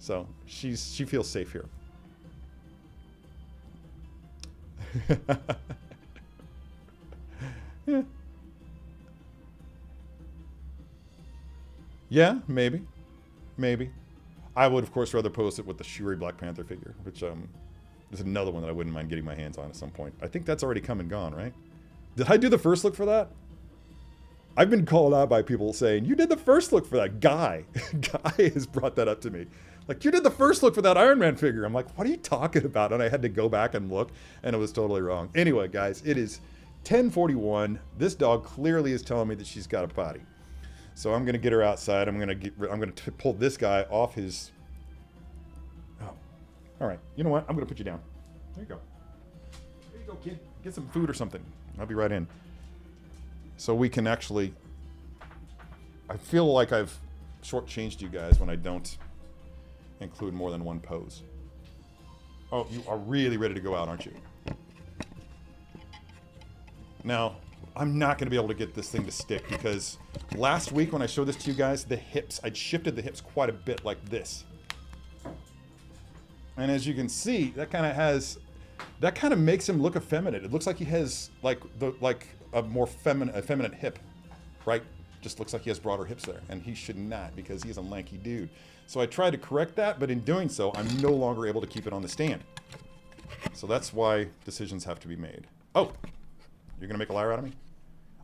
So she feels safe here. Yeah. Yeah, maybe. Maybe. I would, of course, rather post it with the Shuri Black Panther figure, which is another one that I wouldn't mind getting my hands on at some point. I think that's already come and gone, right? Did I do the first look for that? I've been called out by people saying, you did the first look for that. Guy has brought that up to me. Like, you did the first look for that Iron Man figure. I'm like, what are you talking about? And I had to go back and look, and it was totally wrong. Anyway, guys, it is 10:41. This dog clearly is telling me that she's got a potty. So I'm gonna get her outside. I'm gonna pull this guy off his. Oh, all right. You know what? I'm gonna put you down. There you go. There you go, kid. Get some food or something. I'll be right in. So we can actually. I feel like I've shortchanged you guys when I don't include more than one pose. Oh, you are really ready to go out, aren't you? Now, I'm not going to be able to get this thing to stick because last week when I showed this to you guys, the hips, I'd shifted the hips quite a bit like this. And as you can see, that kind of makes him look effeminate. It looks like he has like a more feminine hip, right? Just looks like he has broader hips there, and he should not because he's a lanky dude. So I tried to correct that, but in doing so, I'm no longer able to keep it on the stand. So that's why decisions have to be made. Oh, you're gonna make a liar out of me?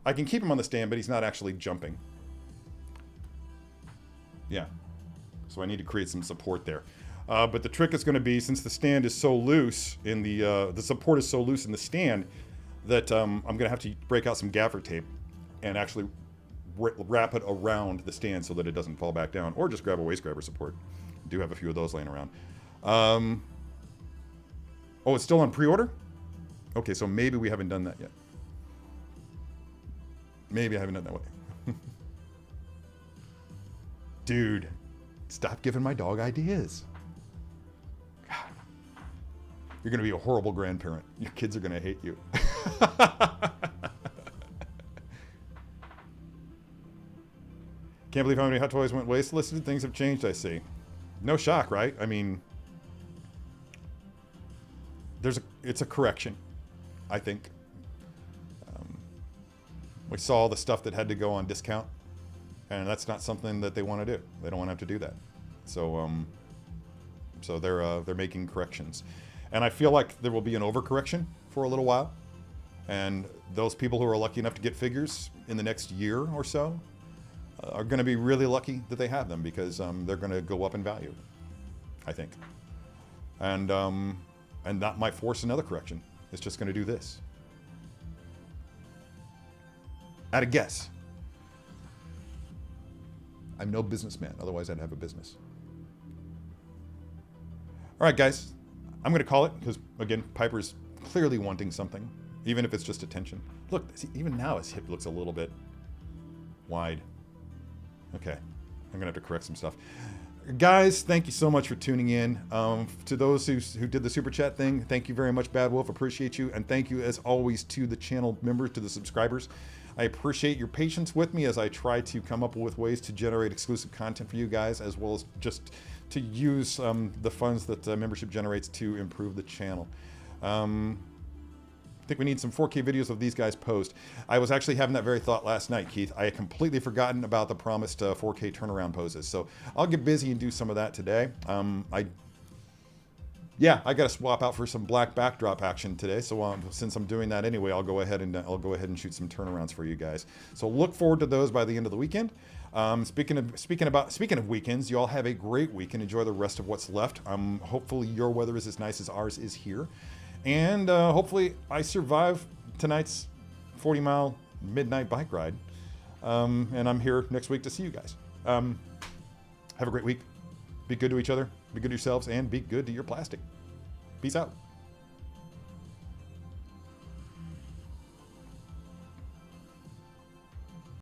I can keep him on the stand, but he's not actually jumping. Yeah. So I need to create some support there. But the trick is going to be, since the stand is so loose in the support is so loose in the stand, that I'm going to have to break out some gaffer tape and actually wrap it around the stand so that it doesn't fall back down, or just grab a waist grabber support. I do have a few of those laying around. Oh, it's still on pre-order? Okay, so maybe we haven't done that yet. Maybe I haven't done that way. Dude, stop giving my dog ideas. God. You're going to be a horrible grandparent. Your kids are going to hate you. Can't believe how many Hot Toys went wastelisted. Things have changed, I see. No shock, right? I mean, it's a correction, I think. We saw the stuff that had to go on discount, and that's not something that they want to do. They don't want to have to do that. So, so they're making corrections, and I feel like there will be an overcorrection for a little while, and those people who are lucky enough to get figures in the next year or so are going to be really lucky that they have them, because they're going to go up in value, I think, and that might force another correction. It's just going to do this. At a guess. I'm no businessman, otherwise I'd have a business. All right, guys, I'm going to call it because, again, Piper's clearly wanting something, even if it's just attention. Look, see, even now his hip looks a little bit wide. Okay, I'm going to have to correct some stuff. Guys, thank you so much for tuning in. To those who did the super chat thing, thank you very much, Bad Wolf. Appreciate you. And thank you, as always, to the channel members, to the subscribers. I appreciate your patience with me as I try to come up with ways to generate exclusive content for you guys, as well as just to use the funds that membership generates to improve the channel. I think we need some 4K videos of these guys posed. I was actually having that very thought last night, Keith. I had completely forgotten about the promised 4K turnaround poses. So I'll get busy and do some of that today. Yeah, I got to swap out for some black backdrop action today. So since I'm doing that anyway, I'll go ahead and shoot some turnarounds for you guys. So look forward to those by the end of the weekend. Speaking of weekends, you all have a great week and enjoy the rest of what's left. Hopefully your weather is as nice as ours is here, and hopefully I survive tonight's 40-mile midnight bike ride. And I'm here next week to see you guys. Have a great week. Be good to each other. Be good to yourselves, and be good to your plastic. Peace out.